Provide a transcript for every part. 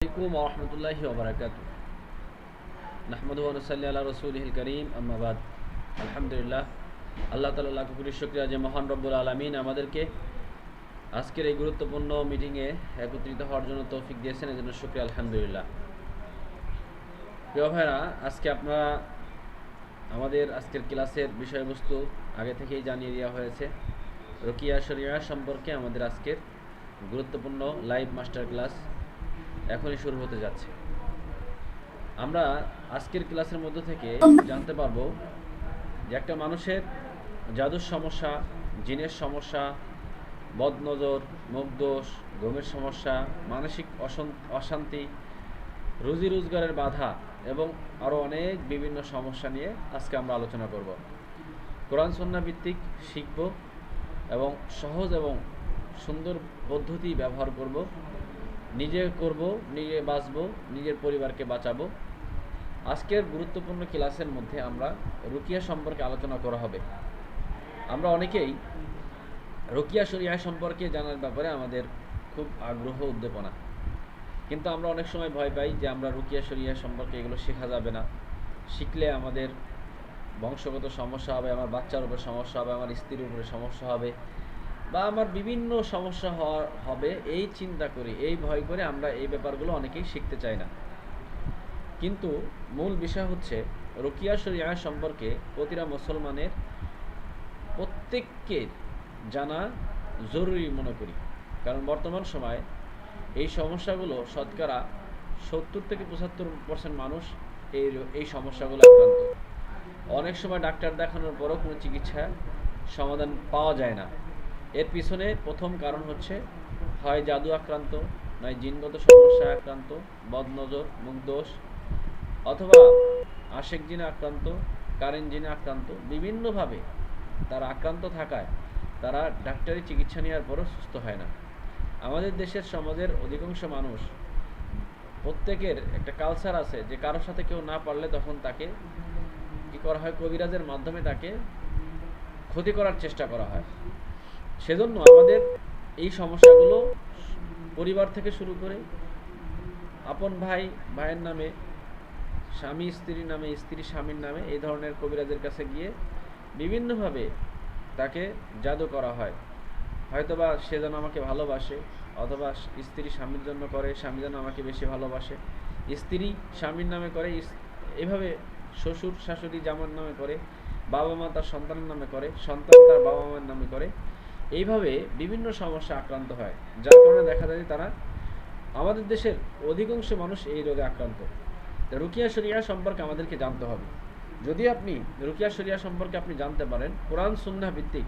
আলাইকুম ওয়া রাহমাতুল্লাহি ওয়া বারাকাতুহু। নাহমাদুহু ওয়া নুসাল্লি আলা রাসূলিহিল কারীম, আম্মা বাদ। আলহামদুলিল্লাহ, আল্লাহ তাআলা লাখো কোটি শুকরিয়া যে মহান রব্বুল আলামিন আমাদেরকে আজকের এই গুরুত্বপূর্ণ মিটিংয়ে একত্রিত হওয়ার জন্য তৌফিক দিয়েছেন, এজন্য শুকরিয়া আলহামদুলিল্লাহ। প্রিয় ভাইরা, আজকে আপনারা আমাদের আজকের ক্লাসের বিষয়বস্তু আগে থেকেই জানিয়ে দেওয়া হয়েছে। রুকিয়া শরিয়া সম্পর্কে আমাদের আজকের গুরুত্বপূর্ণ লাইভ মাস্টার ক্লাস এখনই শুরু হতে যাচ্ছে। আমরা আজকের ক্লাসের মধ্য থেকে জানতে পারবো যে একটা মানুষের জাদুর সমস্যা, জিনের সমস্যা, বদনজর, মুখদোষ, ঘুমের সমস্যা, মানসিক অশান্তি, রুজি রোজগারের বাধা এবং আরও অনেক বিভিন্ন সমস্যা নিয়ে আজকে আমরা আলোচনা করব। কোরআন সুন্নাহ ভিত্তিক শিখব এবং সহজ এবং সুন্দর পদ্ধতি ব্যবহার করব, নিজে করব, নিজে বাঁচব, নিজের পরিবারকে বাঁচাবো। আজকের গুরুত্বপূর্ণ ক্লাসের মধ্যে আমরা রুকিয়া সম্পর্কে আলোচনা করা হবে। আমরা অনেকেই রুকিয়া শরিয়া সম্পর্কে জানার ব্যাপারে আমাদের খুব আগ্রহ উদ্দীপনা, কিন্তু আমরা অনেক সময় ভয় পাই যে আমরা রুকিয়া শরিয়া সম্পর্কে এগুলো শেখা যাবে না, শিখলে আমাদের বংশগত সমস্যা হবে, আমার বাচ্চার উপরে সমস্যা হবে, আমার স্ত্রীর উপরে সমস্যা হবে, বা আমার বিভিন্ন সমস্যা হবে। এই চিন্তা করি, এই ভয় করে আমরা এই ব্যাপারগুলো অনেকেই শিখতে চাই না। কিন্তু মূল বিষয় হচ্ছে রুকিয়া শরিয়া সম্পর্কে প্রতিটা মুসলমানের প্রত্যেককে জানা জরুরি মনে করি। কারণ বর্তমান সময়ে এই সমস্যাগুলো শতকরা 70 থেকে 75% মানুষ এই সমস্যাগুলো আক্রান্ত। অনেক সময় ডাক্তার দেখানোর পরও কোনো চিকিৎসা সমাধান পাওয়া যায় না। এর পিছনে প্রথম কারণ হচ্ছে হয় জাদু আক্রান্ত, নয় জিনগত সমস্যায় আক্রান্ত, বদনজর, মুখদোষ, অথবা আশেক জিনে আক্রান্ত, কারেন জিনে আক্রান্ত। বিভিন্নভাবে তারা আক্রান্ত থাকায় তারা ডাক্তারি চিকিৎসা নেওয়ার পরও সুস্থ হয় না। আমাদের দেশের সমাজের অধিকাংশ মানুষ, প্রত্যেকের একটা কালচার আছে যে কারোর সাথে কেউ না পারলে তখন তাকে কী করা হয়, কবিরাজের মাধ্যমে তাকে ক্ষতি করার চেষ্টা করা হয়। সেজন্য আমাদের এই সমস্যাগুলো পরিবার থেকে শুরু করে আপন ভাই ভাইয়ের নামে, স্বামী স্ত্রীর নামে, স্ত্রী স্বামীর নামে এই ধরনের কবিরাজের কাছে গিয়ে বিভিন্নভাবে তাকে জাদু করা হয়। হয়তোবা সে যেন আমাকে ভালোবাসে, অথবা স্ত্রী স্বামীর জন্য করে, স্বামী যেন আমাকে বেশি ভালোবাসে, স্ত্রী স্বামীর নামে করে, এভাবে শ্বশুর শাশুড়ি জামার নামে করে, বাবা মা তার সন্তানের নামে করে, সন্তান তার বাবা মার নামে করে। এইভাবে বিভিন্ন সমস্যা আক্রান্ত হয়, যার কারণে দেখা যায় তারা, আমাদের দেশের অধিকাংশ মানুষ এই রোগে আক্রান্ত। রুকিয়া শরিয়া সম্পর্কে আমাদেরকে জানতে হবে। যদি আপনি রুকিয়া শরিয়া সম্পর্কে আপনি জানতে পারেন কোরআন সুন্নাহ ভিত্তিক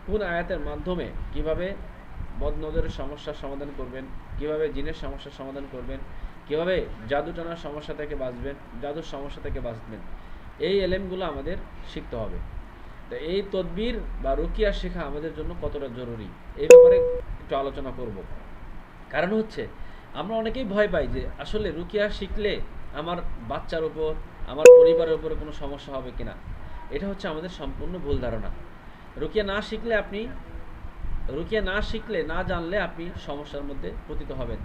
কোন আয়াতের মাধ্যমে কিভাবে বদনজরের সমস্যার সমাধান করবেন, কিভাবে জিনের সমস্যার সমাধান করবেন, কিভাবে জাদু টানার সমস্যা থেকে বাঁচবেন, জাদুর সমস্যা থেকে বাঁচবেন, এই এলেমগুলো আমাদের শিখতে হবে। তো এই তদবির বা রুকিয়া শেখা আমাদের জন্য কতটা জরুরি এই ব্যাপারে একটু আলোচনা করব। কারণ হচ্ছে আমরা অনেকেই ভয় পাই যে আসলে রুকিয়া শিখলে আমার বাচ্চার উপর, আমার পরিবারের উপরে কোনো সমস্যা হবে কিনা। এটা হচ্ছে আমাদের সম্পূর্ণ ভুল ধারণা। রুকিয়া না শিখলে, না জানলে আপনি সমস্যার মধ্যে পতিত হবেন।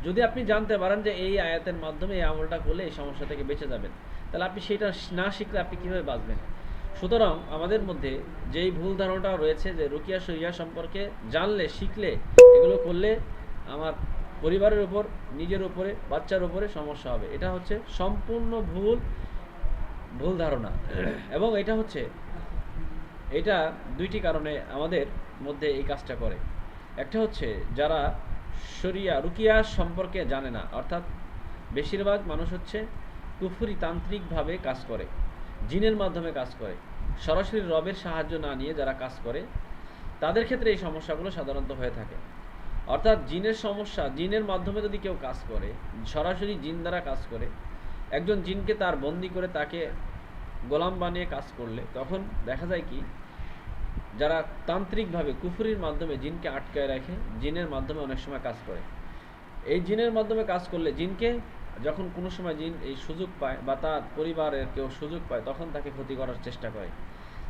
যদি আপনি জানতে পারেন যে এই আয়াতের মাধ্যমে এই আমলটা করলে এই সমস্যা থেকে বেঁচে যাবেন, তাহলে আপনি সেটা না শিখলে আপনি কীভাবে বাঁচবেন? সুতরাং আমাদের মধ্যে যেই ভুল ধারণাটা রয়েছে যে রুকিয়া শরিয়া সম্পর্কে জানলে, শিখলে, এগুলো করলে আমার পরিবারের উপর, নিজের উপরে, বাচ্চার উপরে সমস্যা হবে, এটা হচ্ছে সম্পূর্ণ ভুল ধারণা। এবং এটা দুইটি কারণে আমাদের মধ্যে এই কাজটা করে। একটা হচ্ছে যারা রুকিয়া সম্পর্কে জানে না, অর্থাৎ বেশিরভাগ মানুষ হচ্ছে কুফরি তান্ত্রিকভাবে কাজ করে, জিনের মাধ্যমে কাজ করে, সরাসরি রবের সাহায্য না নিয়ে যারা কাজ করে, তাদের ক্ষেত্রে এই সমস্যাগুলো সাধারণত হয়ে থাকে। অর্থাৎ জিনের সমস্যা, জিনের মাধ্যমে যদি কেউ কাজ করে, সরাসরি জিন দ্বারা কাজ করে, একজন জিনকে তার বন্দি করে তাকে গোলাম বানিয়ে কাজ করলে, তখন দেখা যায় কি, যারা তান্ত্রিকভাবে কুফরির মাধ্যমে জিনকে আটকায় রাখে, জিনের মাধ্যমে অনেক সময় কাজ করে, এই জিনের মাধ্যমে কাজ করলে জিনকে যখন কোনো সময় জিন এই সুযোগ পায় বা তার পরিবারের কেউ সুযোগ পায়, তখন তাকে ক্ষতি করার চেষ্টা করে।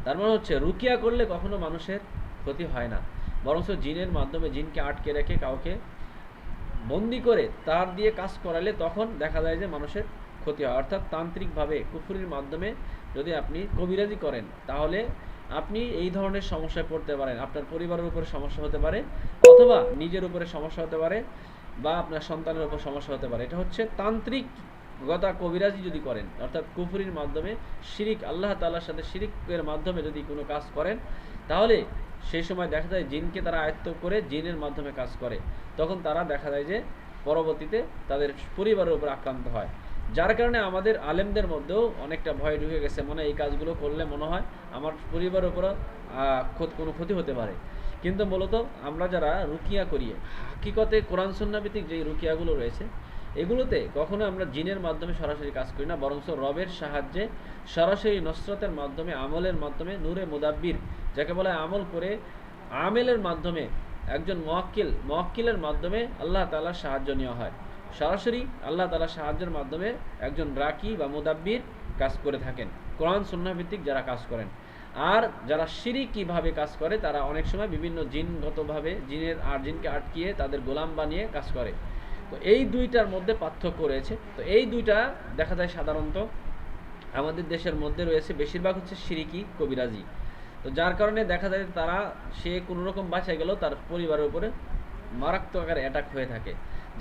তার মানে হচ্ছে রুকিয়া করলে কখনো মানুষের ক্ষতি হয় না, বরঞ্চ জিনের মাধ্যমে জিনকে আটকে রেখে কাউকে বন্দি করে তার দিয়ে কাজ করালে তখন দেখা যায় যে মানুষের ক্ষতি হয়। অর্থাৎ তান্ত্রিকভাবে কুফরির মাধ্যমে যদি আপনি কবিরাজি করেন তাহলে আপনি এই ধরনের সমস্যায় পড়তে পারেন। আপনার পরিবারের উপরে সমস্যা হতে পারে, অথবা নিজের উপরে সমস্যা হতে পারে, বা আপনার সন্তানের উপর সমস্যা হতে পারে। এটা হচ্ছে তান্ত্রিক গতা কবিরাজি যদি করেন, অর্থাৎ কুফরির মাধ্যমে শিরিক, আল্লাহ তাআলার সাথে শিরিকের মাধ্যমে যদি কোনো কাজ করেন, তাহলে সেই সময় দেখা যায় জিনকে তারা আয়ত্ত করে জিনের মাধ্যমে কাজ করে। তখন তারা দেখা যায় যে পরবর্তীতে তাদের পরিবারের উপর আক্রান্ত হয়। যার কারণে আমাদের আলেমদের মধ্যেও অনেকটা ভয় ঢুকে গেছে, মনে এই কাজগুলো করলে মনে হয় আমার পরিবারের উপর কোনো ক্ষতি হতে পারে। কিন্তু মূলত আমরা যারা রুকিয়া করি, হাকিকতে কোরআন সুন্নাহ ভিত্তিক যে রুকিয়াগুলো রয়েছে, এগুলোতে কখনো আমরা জিনের মাধ্যমে সরাসরি কাজ করি না, বরঞ্চ রবের সাহায্যে সরাসরি নসরতের মাধ্যমে, আমলের মাধ্যমে, নূরে মুদাব্বির যাকে বলে আমল করে আমেলের মাধ্যমে একজন মুওয়াক্কিলের মাধ্যমে আল্লাহ তাআলার সাহায্য নেওয়া হয়। সরাসরি আল্লাহ তাআলার সাহায্যের মাধ্যমে একজন রাকি বা মুদাব্বির কাজ করে থাকেন, কোরআন সুন্নাহ ভিত্তিক যারা কাজ করেন। আর যারা শিরকিভাবে কাজ করে তারা অনেক সময় বিভিন্ন জিনগতভাবে জিনকে আটকিয়ে তাদের গোলাম বানিয়ে কাজ করে। তো এই দুইটার মধ্যে পার্থক্য রয়েছে। তো এই দুইটা দেখা যায় সাধারণত আমাদের দেশের মধ্যে রয়েছে, বেশিরভাগ হচ্ছে শিরকি কবিরাজি। তো যার কারণে দেখা যায় তারা সে কোনো রকম বাঁচা গেলেও তার পরিবারের উপরে মারাত্মক আকারে অ্যাটাক হয়ে থাকে।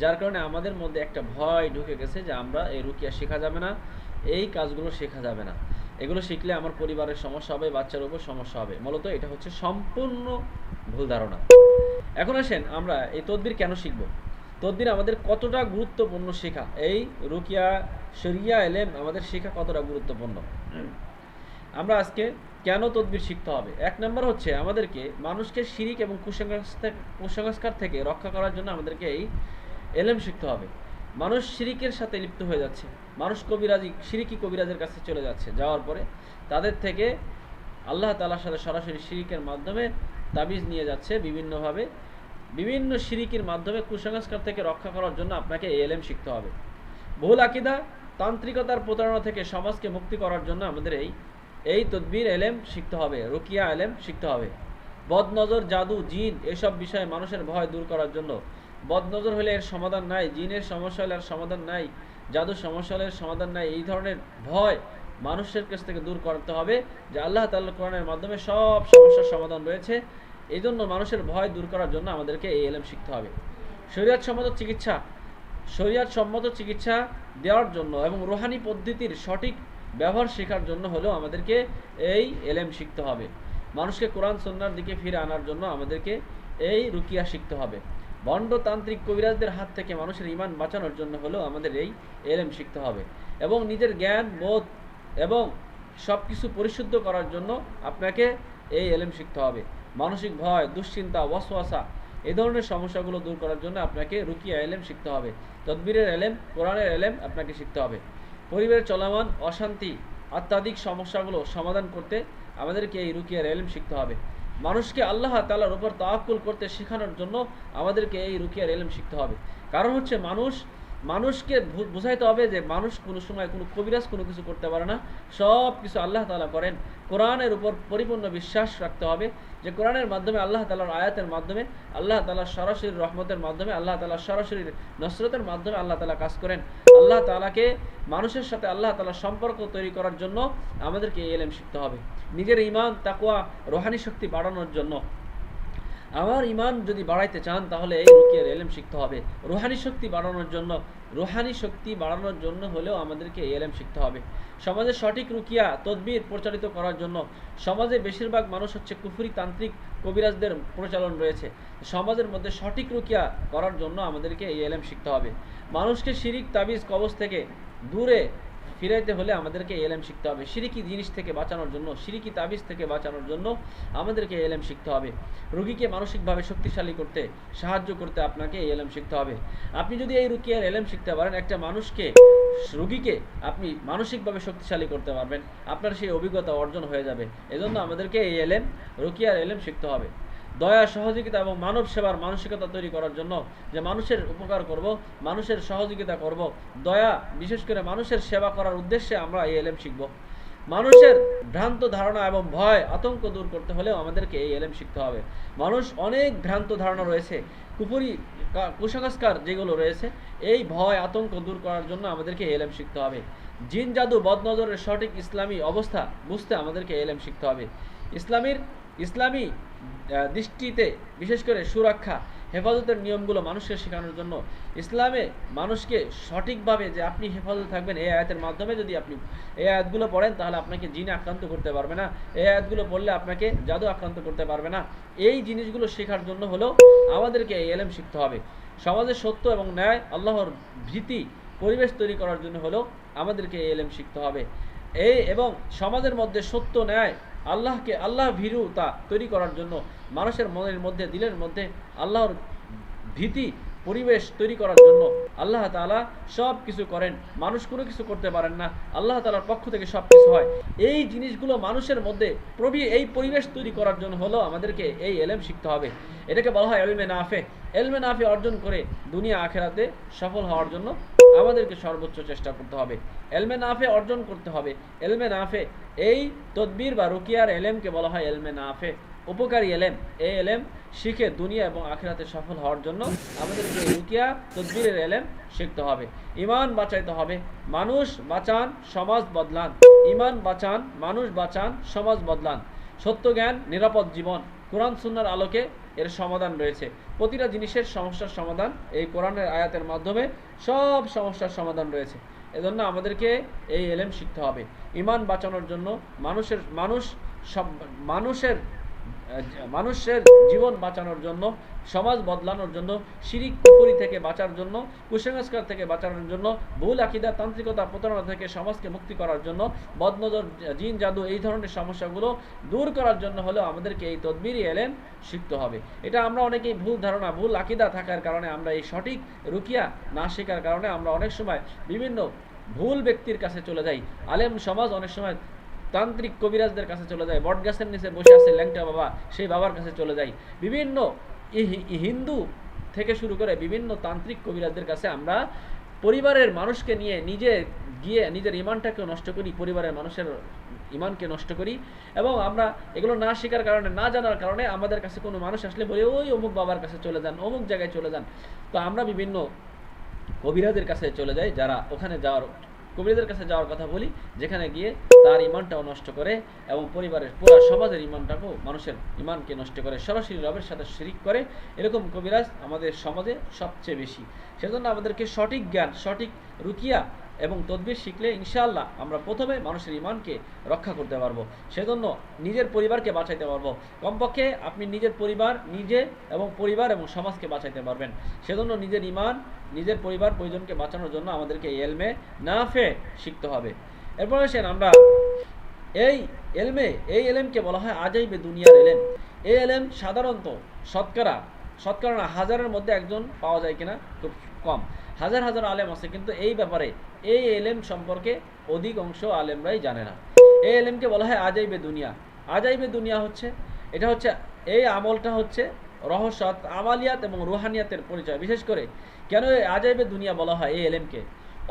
যার কারণে আমাদের মধ্যে একটা ভয় ঢুকে গেছে যে আমরা এই রুকিয়া শেখা যাবে না, এই কাজগুলো শেখা যাবে না, এগুলো শিখলে আমার পরিবারের সমস্যা হবে, বাচ্চার উপর সমস্যা হবে। মূলত এটা হচ্ছে সম্পূর্ণ ভুল ধারণা। এখন আসেন আমরা এই তদবির কেন শিখব, তদবির আমাদের কতটা গুরুত্বপূর্ণ শেখা, এই রুকিয়া শরিয়া এলেম আমাদের শেখা কতটা গুরুত্বপূর্ণ। আমরা আজকে কেন তদবির শিখতে হবে? এক নম্বর হচ্ছে আমাদেরকে মানুষকে শিরিক এবং কুসংস্কার থেকে রক্ষা করার জন্য আমাদেরকে এই এলেম শিখতে হবে। মানুষ শিরিকের সাথে লিপ্ত হয়ে যাচ্ছে, মানুষ শিরিকি কবিরাজের কাছে চলে যাচ্ছে, যাওয়ার পরে তাদের থেকে আল্লাহ তাআলার সাথে সরাসরি শিরিকের মাধ্যমে তাবিজ নিয়ে যাচ্ছে বিভিন্নভাবে, বিভিন্ন শিরিকের মাধ্যমে কুসংস্কার থেকে রক্ষা করার জন্য আপনাকে এই এলেম শিখতে হবে। ভুল আকীদা, তান্ত্রিকতার প্রতারণা থেকে সমাজকে মুক্তি করার জন্য আমাদের এই তদবির এলেম শিখতে হবে, রুকিয়া এলেম শিখতে হবে। বদনজর, জাদু, জিন এসব বিষয়ে মানুষের ভয় দূর করার জন্য, বদনজর হলে এর সমাধান নাই, জিনের সমস্যা হলে এর সমাধান নাই, জাদুর সমস্যা হলে এর সমাধান নাই, এই ধরনের ভয় মানুষের কাছ থেকে দূর করতে হবে যে আল্লাহ তাআলার কোরআনের মাধ্যমে সব সমস্যার সমাধান রয়েছে। এই জন্য মানুষের ভয় দূর করার জন্য আমাদেরকে এই এলেম শিখতে হবে। শরীয়ত সম্মত চিকিৎসা দেওয়ার জন্য এবং রুহানি পদ্ধতির সঠিক ব্যবহার শেখার জন্য হলেও আমাদেরকে এই এলেম শিখতে হবে। মানুষকে কোরআন সুন্নাহর দিকে ফিরে আনার জন্য আমাদেরকে এই রুকিয়া শিখতে হবে। ভণ্ড তান্ত্রিক কবিরাজদের হাত থেকে মানুষের ঈমান বাঁচানোর জন্য হলেও আমাদের এই এলেম শিখতে হবে। এবং নিজের জ্ঞান, বোধ এবং সব কিছু পরিশুদ্ধ করার জন্য আপনাকে এই এলেম শিখতে হবে। মানসিক ভয়, দুশ্চিন্তা, ওয়াসওয়াসা এই ধরনের সমস্যাগুলো দূর করার জন্য আপনাকে রুকিয়া এলেম শিখতে হবে। তদবিরের এলেম, কোরআনের এলেম আপনাকে শিখতে হবে। পরিবারের চলমান অশান্তি, আত্মাধিক সমস্যাগুলো সমাধান করতে আমাদেরকে এই রুকিয়ার এলেম শিখতে হবে। মানুষকে আল্লাহ তাআলার উপর তাওয়াক্কুল করতে শেখানোর জন্য আমাদেরকে এই রুকিয়ার এলেম শিখতে হবে। কারণ হচ্ছে মানুষকে বোঝাইতে হবে যে মানুষ কোনো সময় কোনো কবিরাজ কোনো কিছু করতে পারে না, সব কিছু আল্লাহ তাআলা করেন। কোরআনের উপর পরিপূর্ণ বিশ্বাস রাখতে হবে যে কোরআনের মাধ্যমে, আল্লাহ তাআলার আয়াতের মাধ্যমে, আল্লাহ তাআলার সরাসরি রহমতের মাধ্যমে, আল্লাহ তাআলার সরাসরি নসরতের মাধ্যমে আল্লাহ তাআলা কাজ করেন। আল্লাহ তাআলাকে মানুষের সাথে আল্লাহ তাআলার সম্পর্ক তৈরি করার জন্য আমাদেরকে এই ইলম শিখতে হবে। নিজের ঈমান, তাকওয়া, রুহানি শক্তি বাড়ানোর জন্য, আমার ঈমান যদি বাড়াইতে চান তাহলে এই রুকিয়ার ইলম শিখতে হবে। রুহানি শক্তি বাড়ানোর জন্য হলেও আমাদেরকে এই ইলম শিখতে হবে। সমাজে সঠিক রুকিয়া তদবির প্রচারিত করার জন্য, সমাজে বেশিরভাগ মানুষ হচ্ছে কুফরি তান্ত্রিক কবিরাজদের প্রচলন রয়েছে। সমাজের মধ্যে সঠিক রুকিয়া করার জন্য আমাদেরকে এই ইলম শিখতে হবে। মানুষকে শিরিক, তাবিজ, কবজ থেকে দূরে ফিরাইতে হলে আমাদেরকে এলএম শিখতে হবে। শিরিকি জিনিস থেকে বাঁচানোর জন্য, শিরিকি তাবিজ থেকে বাঁচানোর জন্য আমাদেরকে এলএম শিখতে হবে। রোগীকে মানসিকভাবে শক্তিশালী করতে সাহায্য করতে আপনাকে এই এলএম শিখতে হবে। আপনি যদি এই রুকিয়ার এলএম শিখতে পারেন, একটা রোগীকে আপনি মানসিকভাবে শক্তিশালী করতে পারবেন, আপনার সেই অভিজ্ঞতা অর্জন হয়ে যাবে। এজন্য আমাদেরকে এই এলএম, রুকিয়ার এলএম শিখতে হবে। দয়া, সহযোগিতা এবং মানব সেবার মানসিকতা তৈরি করার জন্য, যে মানুষের উপকার করব, মানুষের সহযোগিতা করব, দয়া, বিশেষ করে মানুষের সেবা করার উদ্দেশ্যে আমরা এই এলএম শিখব। মানুষের ভ্রান্ত ধারণা এবং ভয় আতঙ্ক দূর করতে হলেও আমাদেরকে এই এলেম শিখতে হবে। মানুষ অনেক ভ্রান্ত ধারণা রয়েছে, কুফরি কুসংস্কার যেগুলো রয়েছে, এই ভয় আতঙ্ক দূর করার জন্য আমাদেরকে এলেম শিখতে হবে। জিন জাদু বদনজরের সঠিক ইসলামী অবস্থা বুঝতে আমাদেরকে এলেম শিখতে হবে। ইসলামী দৃষ্টিতে বিশেষ করে সুরক্ষা হেফাজতের নিয়মগুলো মানুষকে শেখানোর জন্য, ইসলামে মানুষকে সঠিকভাবে যে আপনি হেফাজত থাকবেন, এই আয়াতের মাধ্যমে যদি আপনি এই আয়াতগুলো পড়েন তাহলে আপনাকে জিনে আক্রান্ত করতে পারবে না, এই আয়াতগুলো পড়লে আপনাকে জাদু আক্রান্ত করতে পারবে না, এই জিনিসগুলো শেখার জন্য হলেও আমাদেরকে এই এলেম শিখতে হবে। সমাজে সত্য এবং ন্যায় আল্লাহর ভীতি পরিবেশ তৈরি করার জন্য হলেও আমাদেরকে এই এলেম শিখতে হবে। এবং সমাজের মধ্যে সত্য ন্যায় আল্লাহ ভীরুতা তৈরি করার জন্য, মানুষের মনের মধ্যে দিলের মধ্যে আল্লাহর ভীতি পরিবেশ তৈরি করার জন্য আল্লাহ তাআলা সব কিছু করেন, মানুষ কোনো কিছু করতে পারেন না, আল্লাহ তাআলার পক্ষ থেকে সব কিছু হয়। এই জিনিসগুলো মানুষের মধ্যে এই পরিবেশ তৈরি করার জন্য হলো আমাদেরকে এই এলেম শিখতে হবে। এটাকে বলা হয় এলমে নাফে। এলমে নাফে অর্জন করে দুনিয়া আখেরাতে সফল হওয়ার জন্য আমাদেরকে সর্বোচ্চ চেষ্টা করতে হবে, এলমে নাফে অর্জন করতে হবে। এলমে নাফে, এই তদবির বা রুকিয়ার এলেমকে বলা হয় এলমে নাফে, উপকারী এলেম। এই এলেম শিখে দুনিয়া এবং আখিরাতে সফল হওয়ার জন্য আমাদেরকে রুকিয়া তদবিরের এলেম শিখতে হবে। ইমান বাঁচাইতে হবে। মানুষ বাঁচান সমাজ বদলান, ইমান বাঁচান মানুষ বাঁচান সমাজ বদলান। সত্য জ্ঞান নিরাপদ জীবন, কোরআন সুন্নাহর আলোকে এর সমাধান রয়েছে। প্রতিটা জিনিসের সমস্যার সমাধান এই কোরআনের আয়াতের মাধ্যমে সব সমস্যার সমাধান রয়েছে। এজন্য আমাদেরকে এই এলেম শিখতে হবে। ইমান বাঁচানোর জন্য, মানুষের জীবন বাঁচানোর জন্য, সমাজ বদলানোর জন্য, শিরিক কুফরি থেকে বাঁচার জন্য, কুসংস্কার থেকে বাঁচানোর জন্য, ভুল আকীদা তান্ত্রিকতা প্রতারণা থেকে সমাজকে মুক্তি করার জন্য, বদনজর জিন জাদু এই ধরনের সমস্যাগুলো দূর করার জন্য হলেও আমাদেরকে এই তদবিরি এলেম শিখতে হবে। এটা আমরা অনেকেই ভুল ধারণা, ভুল আকীদা থাকার কারণে, আমরা এই সঠিক রুকিয়া না শেখার কারণে আমরা অনেক সময় বিভিন্ন ভুল ব্যক্তির কাছে চলে যাই। আলেম সমাজ অনেক সময় তান্ত্রিক কবিরাজদের কাছে চলে যায়, বটগাছের নিচে বসে আছে ল্যাংটা বাবা, সেই বাবার কাছে চলে যায়। বিভিন্ন হিন্দু থেকে শুরু করে বিভিন্ন তান্ত্রিক কবিরাজদের কাছে আমরা পরিবারের মানুষকে নিয়ে গিয়ে নিজের ইমানটাকে নষ্ট করি, পরিবারের মানুষের ইমানকে নষ্ট করি। এবং আমরা এগুলো না শেখার কারণে, না জানার কারণে আমাদের কাছে কোনো মানুষ আসলে বলে ওই অমুক বাবার কাছে চলে যান, অমুক জায়গায় চলে যান। তো আমরা বিভিন্ন কবিরাজের কাছে চলে যাই, যারা ওখানে কবিরাজের কাছে যাওয়ার কথা বলি, যেখানে গিয়ে তার ইমানটাও নষ্ট করে এবং পরিবারের পুরো সমাজের ইমানটাকেও, মানুষের ইমানকে নষ্ট করে, সরাসরি রবের সাথে শিরিক করে। এরকম কবিরাজ আমাদের সমাজে সবচেয়ে বেশি। সেজন্য আমাদেরকে সঠিক জ্ঞান, সঠিক রুকিয়া এবং তদবির শিখলে ইনশাআল্লাহ আমরা প্রথমে মানুষের ইমানকে রক্ষা করতে পারবো, সেজন্য নিজের পরিবারকে বাঁচাইতে পারবো। কমপক্ষে আপনি নিজের পরিবার, পরিবার এবং সমাজকে বাঁচাইতে পারবেন। সেজন্য নিজের ইমান, নিজের পরিবার পরিজনকে বাঁচানোর জন্য আমাদেরকে এলমে নাফে শিখতে হবে। এরপর আসেন আমরা এই এলেমকে বলা হয় আজাইবে দুনিয়ার এলেম। এই এলেম সাধারণত শতকরা না, হাজারের মধ্যে একজন পাওয়া যায় কিনা, খুব কম। হাজার হাজার আলেম আছে, কিন্তু এই ব্যাপারে, এই এলেম সম্পর্কে অধিকাংশ আলেমরাই জানে না। এই এলেমকে বলা হয় আজাইবে দুনিয়া। আজাইবে দুনিয়া হচ্ছে, এটা হচ্ছে, এই আমলটা হচ্ছে রহস্য, আমালিয়াত এবং রুহানিয়াতের পরিচয়। বিশেষ করে কেন আজাইবে দুনিয়া বলা হয় এই এলেমকে?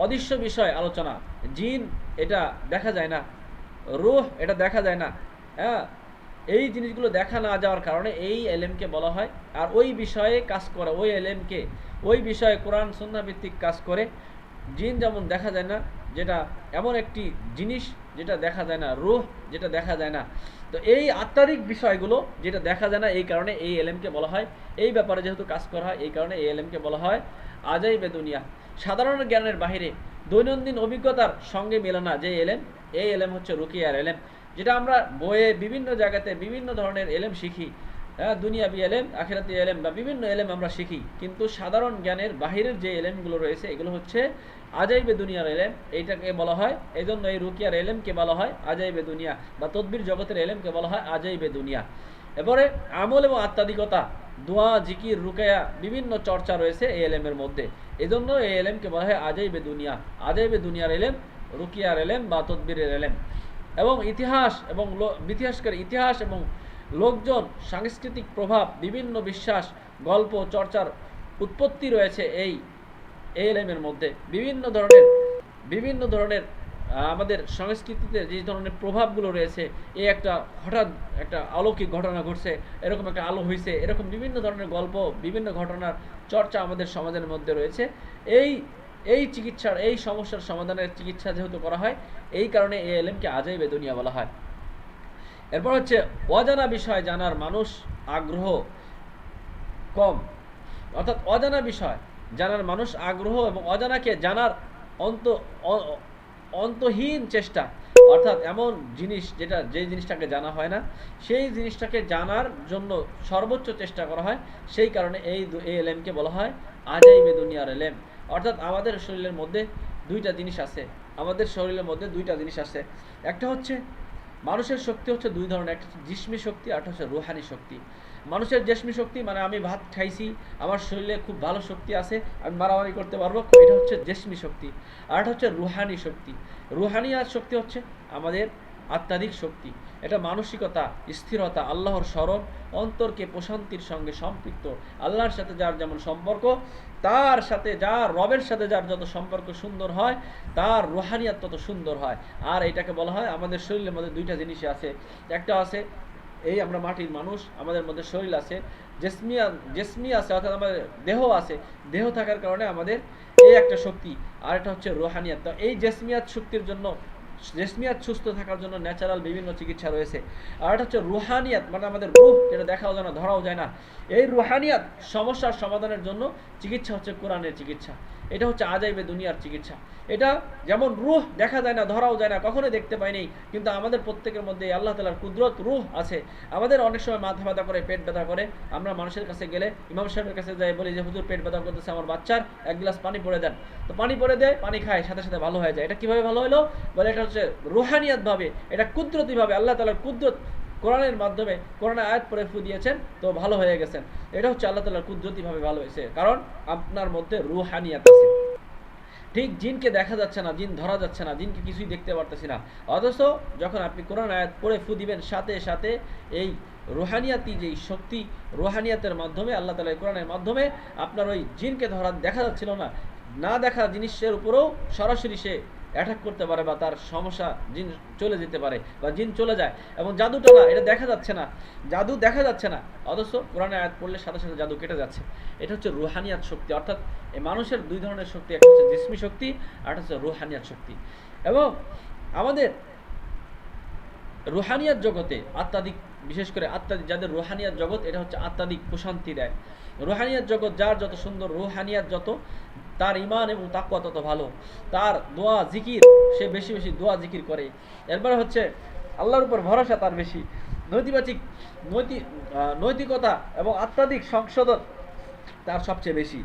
অদৃশ্য বিষয় আলোচনা, জিন এটা দেখা যায় না, রূহ এটা দেখা যায় না, হ্যাঁ, এই জিনিসগুলো দেখা না যাওয়ার কারণে এই এলেমকে বলা হয়। আর ওই বিষয়ে কাজ করে, ওই এলেমকে, ওই বিষয়ে কোরআন সুন্নাহ ভিত্তিক কাজ করে। জিন যেমন দেখা যায় না, যেটা এমন একটি জিনিস যেটা দেখা যায় না, রূহ যেটা দেখা যায় না, তো এই আত্মারিক বিষয়গুলো যেটা দেখা যায় না, এই কারণে এই এলেমকে বলা হয়, এই ব্যাপারে যেহেতু কাজ করা হয় এই কারণে এই এলেমকে বলা হয় আজাইবে দুনিয়া। সাধারণ জ্ঞানের বাহিরে, দৈনন্দিন অভিজ্ঞতার সঙ্গে মেলে না যে এলেম, এই এলেম হচ্ছে রুকিয়ার এলেম, যেটা আমরা বইয়ে বিভিন্ন জায়গাতে বিভিন্ন ধরনের এলেম শিখি, দুনিয়াবি এলেম, আখিরাতি এলেম বা বিভিন্ন এলেম আমরা শিখি, কিন্তু সাধারণ জ্ঞানের বাহিরের যে এলেমগুলো রয়েছে এগুলো হচ্ছে আজাইবে দুনিয়ার এলেম। এইটাকে বলা হয়, এই জন্য এই রুকিয়ার এলেমকে বলা হয় আজাইবে দুনিয়া, বা তদবির জগতের এলেমকে বলা হয় আজাইবে দুনিয়া। এরপরে আমল এবং আত্মাধিকতা, দোয়া, জিকির, রুকায়া, বিভিন্ন চর্চা রয়েছে এই এলেমের মধ্যে। এই জন্য এই এলেমকে বলা হয় আজাইবে দুনিয়া। আজাইবে দুনিয়ার এলেম, রুকিয়ার এলেম বা তদবিরের এলেম। এবং ইতিহাস এবং লোকজন, সাংস্কৃতিক প্রভাব, বিভিন্ন বিশ্বাস, গল্প, চর্চার উৎপত্তি রয়েছে এই এলেমের মধ্যে। বিভিন্ন ধরনের আমাদের সংস্কৃতিতে যে ধরনের প্রভাবগুলো রয়েছে, এই একটা হঠাৎ একটা অলৌকিক ঘটনা ঘটছে, এরকম একটা আলো হয়েছে, এরকম বিভিন্ন ধরনের গল্প, বিভিন্ন ঘটনার চর্চা আমাদের সমাজের মধ্যে রয়েছে। এই এই চিকিৎসার, এই সমস্যার সমাধানের চিকিৎসা যেহেতু করা হয়, এই কারণে এই এলেমকে আজাইবে দুনিয়া বলা হয়। এরপর হচ্ছে অজানা বিষয় জানার মানুষ আগ্রহ কম, অর্থাৎ অজানা বিষয় জানার মানুষ আগ্রহ এবং অজানাকে জানার অন্ত অন্তহীন চেষ্টা, অর্থাৎ এমন জিনিস যে জিনিসটাকে জানা হয় না, সেই জিনিসটাকে জানার জন্য সর্বোচ্চ চেষ্টা করা হয়। সেই কারণে এই এলেমকে বলা হয় আজাইবে দুনিয়ার এলেম। অর্থাৎ আমাদের শরীরের মধ্যে দুইটা জিনিস আছে, একটা হচ্ছে মানুষের শক্তি হচ্ছে দুই ধরনের, একটা হচ্ছে জিসমি শক্তি, আর একটা হচ্ছে রুহানি শক্তি। মানুষের জিসমি শক্তি মানে আমি ভাত খাইছি, আমার শরীরে খুব ভালো শক্তি আছে, আমি মারামারি করতে পারবো, এটা হচ্ছে জিসমি শক্তি। আর একটা হচ্ছে রুহানি শক্তি। রুহানি আর শক্তি হচ্ছে আমাদের আত্মাধিক শক্তি, এটা মানসিকতা, স্থিরতা, আল্লাহর স্মরণ, অন্তরকে প্রশান্তির সঙ্গে সম্পৃক্ত। আল্লাহর সাথে যার যেমন সম্পর্ক, তার সাথে যার রবের সাথে যার যত সম্পর্ক সুন্দর হয়, তার রুহানিয়াত তত সুন্দর হয়। আর এটাকে বলা হয়, আমাদের শরীরের মধ্যে দুইটা জিনিসই আছে। একটা আছে এই আমরা মাটির মানুষ, আমাদের মধ্যে শরীর আছে, জেসমি আছে, অর্থাৎ আমাদের দেহ আছে, দেহ থাকার কারণে আমাদের এই একটা শক্তি। আর এটা হচ্ছে রুহানিয়াত। তো এই জেসমিয়াত সুস্থ থাকার জন্য ন্যাচারাল বিভিন্ন চিকিৎসা রয়েছে। আর এটা হচ্ছে রুহানিয়াত, মানে আমাদের রূহ, যেটা দেখাও যায় না, ধরাও যায় না। এই রুহানিয়াত সমস্যার সমাধানের জন্য চিকিৎসা হচ্ছে কোরআনের চিকিৎসা। এটা হচ্ছে আজাইবে দুনিয়ার চিকিৎসা। এটা যেমন রূহ দেখা যায় না, ধরাও যায় না, কখনোই দেখতে পাইনি, কিন্তু আমাদের প্রত্যেকের মধ্যে আল্লাহ তাআলার কুদরত, রূহ আছে। আমাদের অনেক সময় মাথা ব্যথা করে, পেট ব্যথা করে, আমরা মানুষের কাছে গেলে, ইমাম সাহেবের কাছে যাই, বলি যে হুজুর পেট ব্যথা করতেছে আমার বাচ্চার, এক গ্লাস পানি পড়ে দেন। তো পানি পড়ে দেয়, পানি খায়, সাথে সাথে ভালো হয়ে যায়। এটা কিভাবে ভালো হলো? বলে এটা হচ্ছে রুহানিয়াত ভাবে, এটা কুদরতি ভাবে, আল্লাহ তাআলার কুদরত, কোরআনের মাধ্যমে, কোরআনের আয়াত পড়ে ফু দিয়েছেন, তো ভালো হয়ে গেছেন। এটা হচ্ছে আল্লাহ তাআলার কুদরতি ভাবে ভালো হয়েছে, কারণ আপনার মধ্যে রুহানিয়াত আছে। ঠিক জিনকে দেখা যাচ্ছে না, জিন ধরা যাচ্ছে না, জিনকে কিছুই দেখতে পারতেছি না, অথচ যখন আপনি কোরআন আয়াত পড়ে ফু দিবেন, সাথে সাথে এই রুহানিয়াতি যেই শক্তি, রুহানিয়াতের মাধ্যমে, আল্লাহ তাআলা কোরআনের মাধ্যমে আপনার ওই জিনকে দেখা যাচ্ছিল না, না দেখা জিনিসের উপরেও সরাসরি সে অ্যাটাক করতে পারে, বা তার সমস্যা, জিন চলে যেতে পারে, বা জিন চলে যায়। এবং জাদুটা না, এটা দেখা যাচ্ছে না, জাদু দেখা যাচ্ছে না, অথচ কোরআনে আয়াত পড়লে সাথে সাথে জাদু কেটে যাচ্ছে। এটা হচ্ছে রুহানিয়াত শক্তি। অর্থাৎ এই মানুষের দুই ধরনের শক্তি, একটা হচ্ছে জিসমি শক্তি, আর একটা হচ্ছে রুহানিয়াত শক্তি। এবং আমাদের রুহানিয়াত জগতে আত্মাধিক, বিশেষ করে আত্মাধিক যাদের রুহানিয়াত জগৎ, এটা হচ্ছে আত্মাধিক প্রশান্তি দেয়। রুহানিয়াত জগৎ যার যত সুন্দর, রুহানিয়াত যত, তার ঈমান এবং তাকওয়া তত ভালো, তার দোয়া জিকির, সে বেশি বেশি দোয়া জিকির করে। এরপরে হচ্ছে আল্লাহর উপর ভরসা তার বেশি, নৈতিকতা এবং আত্মাধিক সংশোধন তার সবচেয়ে বেশি।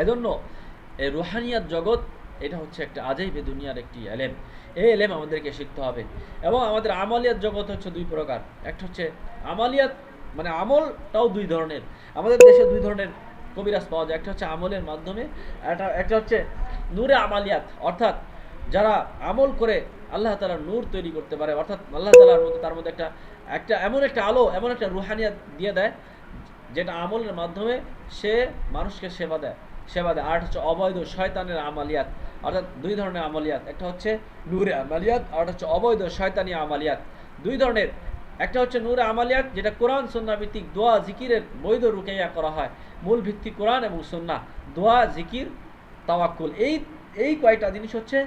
এজন্য এই রুহানিয়াত জগৎ, এটা হচ্ছে একটা আজাইবে দুনিয়ার একটি এলেম। এই এলেম আমাদেরকে শিখতে হবে। এবং আমাদের আমালিয়াত জগৎ হচ্ছে দুই প্রকার। একটা হচ্ছে আমালিয়াত, মানে আমলটাও দুই ধরনের। আমাদের দেশে দুই ধরনের কবিরাজ পাওয়া যায়, একটা হচ্ছে আমলের মাধ্যমে, একটা হচ্ছে নূরে আমালিয়াত, অর্থাৎ যারা আমল করে আল্লাহ তাআলার নূর তৈরি করতে পারে, অর্থাৎ আল্লাহ তাআলার মধ্যে, তার মধ্যে একটা এমন একটা আলো, এমন একটা রুহানিয়াত দিয়ে দেয়, যেটা আমলের মাধ্যমে সে মানুষকে সেবা দেয়। আর হচ্ছে অবৈধ শয়তানের আমালিয়াত, অর্থাৎ দুই ধরনের আমালিয়াত, একটা হচ্ছে নূরে আমালিয়াত, আর হচ্ছে অবৈধ শয়তানি আমালিয়াত। দুই ধরনের, একটা হচ্ছে নূরে আমালিয়াত, যেটা কোরআন সুন্নাহ ভিত্তিক দোয়া জিকিরের বৈধ রুকাইয়া করা হয়। মূল ভিত্তি কোরআন এবং সুন্নাহ, দোয়া জিকির, তাওয়াক্কুল, এই কয়টা জিনিস হচ্ছে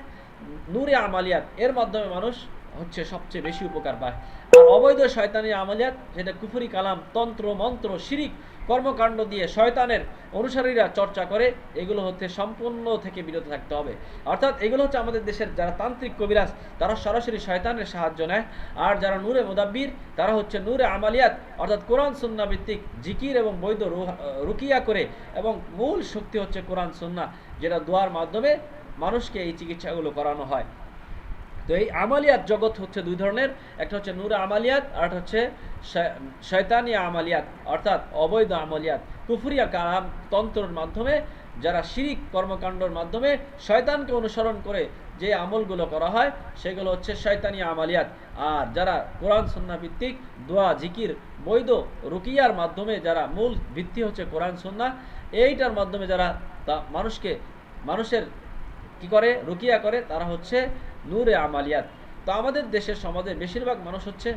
নূরে আমালিয়াত। এর মাধ্যমে মানুষ হচ্ছে সবচেয়ে বেশি উপকার পায়। আর অবৈধ শয়তানি আমালিয়াত, যেটা কুফরি কালাম, তন্ত্র মন্ত্র, শিরিক কর্মকাণ্ড দিয়ে শয়তানের অনুসারীরা চর্চা করে, এগুলো হচ্ছে সম্পূর্ণ থেকে বিরত থাকতে হবে। অর্থাৎ এগুলো হচ্ছে আমাদের দেশের যারা তান্ত্রিক কবিরাজ, তারা সরাসরি শয়তানের সাহায্য নেয়। আর যারা নূরে মুদাব্বির, তারা হচ্ছে নূরে আমালিয়াত, অর্থাৎ কোরআন সুন্নাহ ভিত্তিক জিকির এবং বৈধ রুকিয়া করে, এবং মূল শক্তি হচ্ছে কোরআন সুন্নাহ, যেটা দোয়ার মাধ্যমে মানুষকে এই চিকিৎসাগুলো করানো হয়। তো এই আমালিয়াত জগৎ হচ্ছে দুই ধরনের, একটা হচ্ছে নূরে আমালিয়াত, আর একটা হচ্ছে শয়তানি আমালিয়াত, অর্থাৎ অবৈধ আমালিয়াত। কুফরিয়া কালাম, তন্ত্রের মাধ্যমে যারা শিরিক কর্মকাণ্ডের মাধ্যমে শয়তানকে অনুসরণ করে যে আমলগুলো করা হয়, সেগুলো হচ্ছে শয়তানি আমালিয়াত। আর যারা কোরআন সুন্নাহ ভিত্তিক দোয়া জিকির, বৈধ রুকিয়ার মাধ্যমে, যারা মূল ভিত্তি হচ্ছে কোরআন সুন্নাহ, এইটার মাধ্যমে যারা মানুষের কি করে, রুকিয়া করে, তারা হচ্ছে নূরে আমালিয়াত। তো আমাদের দেশের সমাজে বেশিরভাগ মানুষ হচ্ছে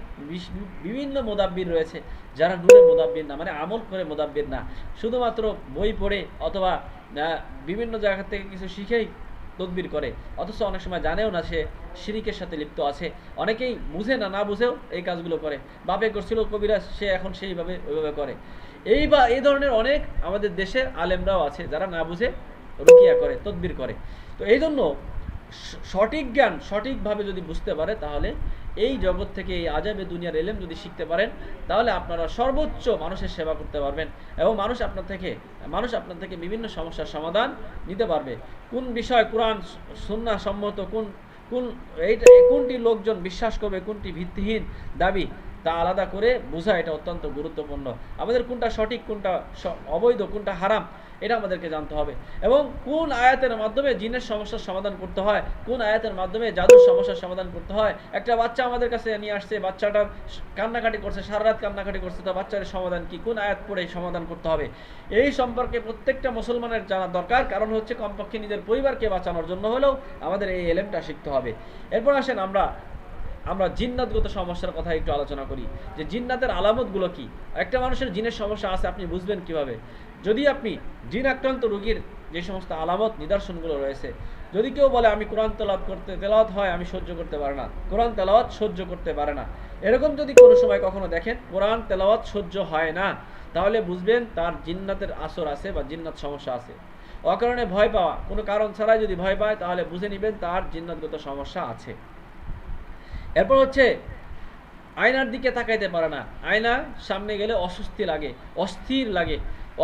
বিভিন্ন মোদাব্বির রয়েছে, যারা নূরে মোদাব্বির না, মানে আমল করে মোদাব্বির না, শুধুমাত্র বই পড়ে অথবা বিভিন্ন জায়গা থেকে কিছু শিখেই তদবির করে, অথচ অনেক সময় জানেও না সে শিরিকের সাথে লিপ্ত আছে। অনেকেই বুঝে না, না বুঝেও এই কাজগুলো করে। বাপে করছিল কবিরাজ, সে এখন সেইভাবে ওইভাবে করে। এই ধরনের অনেক আমাদের দেশের আলেমরাও আছে যারা না বুঝে রুকিয়া করে, তদবির করে। তো এই জন্য সঠিক জ্ঞান সঠিকভাবে যদি বুঝতে পারে, তাহলে এই জগৎ থেকে এই আজাবে দুনিয়ার এলেম যদি শিখতে পারেন, তাহলে আপনারা সর্বোচ্চ মানুষের সেবা করতে পারবেন এবং মানুষ আপনার থেকে বিভিন্ন সমস্যার সমাধান নিতে পারবে। কোন বিষয় কোরআন সুন্নাহ সম্মত, কোনটি লোকজন বিশ্বাস করবে, কোনটি ভিত্তিহীন দাবি, তা আলাদা করে বোঝা এটা অত্যন্ত গুরুত্বপূর্ণ। আমাদের কোনটা সঠিক, কোনটা অবৈধ, কোনটা হারাম, এটা আমাদেরকে জানতে হবে। এবং কোন আয়াতের মাধ্যমে জিনের সমস্যার সমাধান করতে হয়, কোন আয়াতের মাধ্যমে জাদুর সমস্যার সমাধান করতে হয়। একটা বাচ্চা আমাদের কাছে নিয়ে আসছে, বাচ্চাটার কান্নাকাটি করছে, সারা রাত কান্নাকাটি করছে, তো বাচ্চার সমাধান কি, কোন আয়াত পড়ে সমাধান করতে হবে, এই সম্পর্কে প্রত্যেকটা মুসলমানের জানা দরকার। কারণ হচ্ছে কমপক্ষে নিজের পরিবারকে বাঁচানোর জন্য হলেও আমাদের এই এলেমটা শিখতে হবে। এরপর আসেন আমরা জিন্নাতগত সমস্যার কথা একটু আলোচনা করি, যে জিন্নাতের আলামতগুলো কি। একটা মানুষের জিনের সমস্যা আছে, আপনি বুঝবেন কিভাবে? যদি আপনি জিন আক্রান্ত রোগীর যে সমস্ত আলামত নিদর্শনগুলো রয়েছে, যদি কেউ বলে আমি কোরআন তেলাওয়াত হয় আমি সহ্য করতে পারে না, কোরআন তেলাওয়াত সহ্য করতে পারে না, এরকম যদি কোনো সময় কখনো দেখেন কোরআন তেলাওয়াত সহ্য হয় না, তাহলে বুঝবেন তার জিন্নাতের আসর আছে বা জিন্নাত সমস্যা আছে। অকারণে ভয় পাওয়া, কোনো কারণ ছাড়াই যদি ভয় পায়, তাহলে বুঝে নেবেন তার জিন্নাতগত সমস্যা আছে। এরপর হচ্ছে আয়নার দিকে তাকাইতে পারে না, আয়না সামনে গেলে অস্থির লাগে,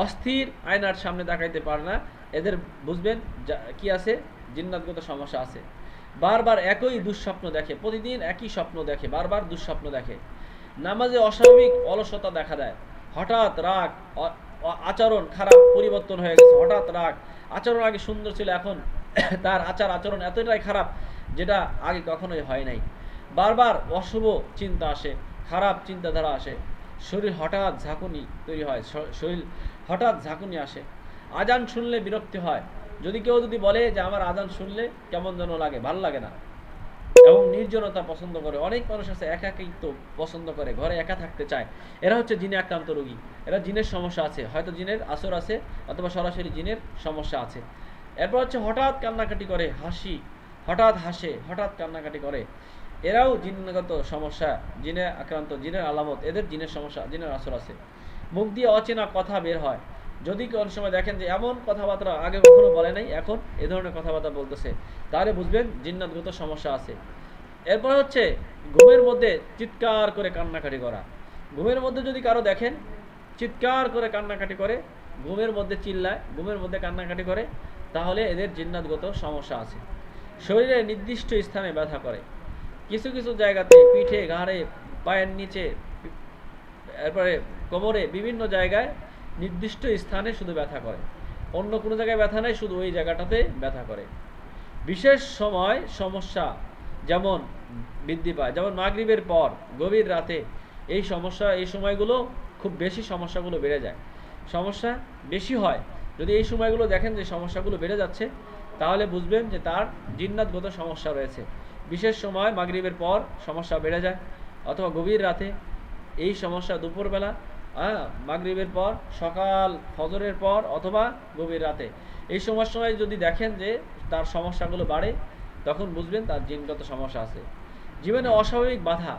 অস্থির আয়নার সামনে তাকাইতে পারে না, এদের বুঝবেন কি আছে, জিন্নাতগত সমস্যা আছে। বারবার একই দুঃস্বপ্ন দেখে, প্রতিদিন একই স্বপ্ন দেখে, বারবার দুঃস্বপ্ন দেখে। নামাজে অস্বাভাবিক অলসতা দেখা দেয়, হঠাৎ রাগ, আচরণ খারাপ পরিবর্তন হয়ে গেছে, হঠাৎ রাগ, আচরণ আগে সুন্দর ছিল, এখন তার আচরণ এতটাই খারাপ যেটা আগে কখনোই হয় নাই। বারবার অশুভ চিন্তা আসে, খারাপ চিন্তাধারা আসে, শরীর হঠাৎ ঝাঁকুনি তৈরি হয়, শরীর হঠাৎ ঝাঁকুনি আসে। আজান শুনলে বিরক্তি হয়, কেউ বলে যে আমার আজান শুনলে কেমন যেন লাগে, ভাল লাগে না। এবং নির্জনতা পছন্দ করে, অনেক মানুষ আছে একাকিত্ব পছন্দ করে, ঘরে একা থাকতে চায়, এরা হচ্ছে জিনে আক্রান্ত রোগী, এরা জিনের সমস্যা আছে, হয়তো জিনের আসর আছে অথবা সরাসরি জিনের সমস্যা আছে। এরপর হচ্ছে হঠাৎ কান্নাকাটি করে, হঠাৎ হাসে, হঠাৎ কান্নাকাটি করে, এরাও জিনগত সমস্যা, জিনে আক্রান্ত, জিনের আলামত, এদের জিনের সমস্যা, জিনের আসর আছে। মুখ দিয়ে অচেনা কথা বের হয়, যদি কোন সময় দেখেন যে এমন কথাবার্তা আগে কখনো বলে নাই, এখন এ ধরনের কথাবার্তা বলতেছে, তাহলে বুঝবেন জিন্নাতগত সমস্যা আছে। এরপর হচ্ছে ঘুমের মধ্যে চিৎকার করে কান্নাকাটি করা, ঘুমের মধ্যে যদি কারো দেখেন চিৎকার করে কান্নাকাটি করে, ঘুমের মধ্যে চিল্লায়, ঘুমের মধ্যে কান্নাকাটি করে, তাহলে এদের জিন্নাতগত সমস্যা আছে। শরীরে নির্দিষ্ট স্থানে ব্যথা করে, কিছু কিছু জায়গাতে পিঠে, ঘাড়ে, পায়ের নিচে, এরপরে কোমরে, বিভিন্ন জায়গায় নির্দিষ্ট স্থানে শুধু ব্যথা করে, অন্য কোনো জায়গায় ব্যথা নেই, শুধু ওই জায়গাটাতে ব্যথা করে। বিশেষ সময় সমস্যা যেমন বৃদ্ধি পায়, যেমন মাগরিবের পর, গভীর রাতে, এই সময়গুলো খুব বেশি সমস্যাগুলো বেড়ে যায়, সমস্যা বেশি হয়। যদি এই সময়গুলো দেখেন যে সমস্যাগুলো বেড়ে যাচ্ছে, তাহলে বুঝবেন যে তার জিন্নাতগত সমস্যা রয়েছে। বিশেষ সময় মাগরিবের পর সমস্যা বেড়ে যায়, অথবা গভীর রাতে, এই সমস্যা দুপুরবেলা, মাগরিবের পর, সকাল ফজরের পর, অথবা গভীর রাতে, এই সময় যদি দেখেন যে তার সমস্যাগুলো বাড়ে, তখন বুঝবেন তার জিনগত সমস্যা আছে। জীবনে অস্বাভাবিক বাধা,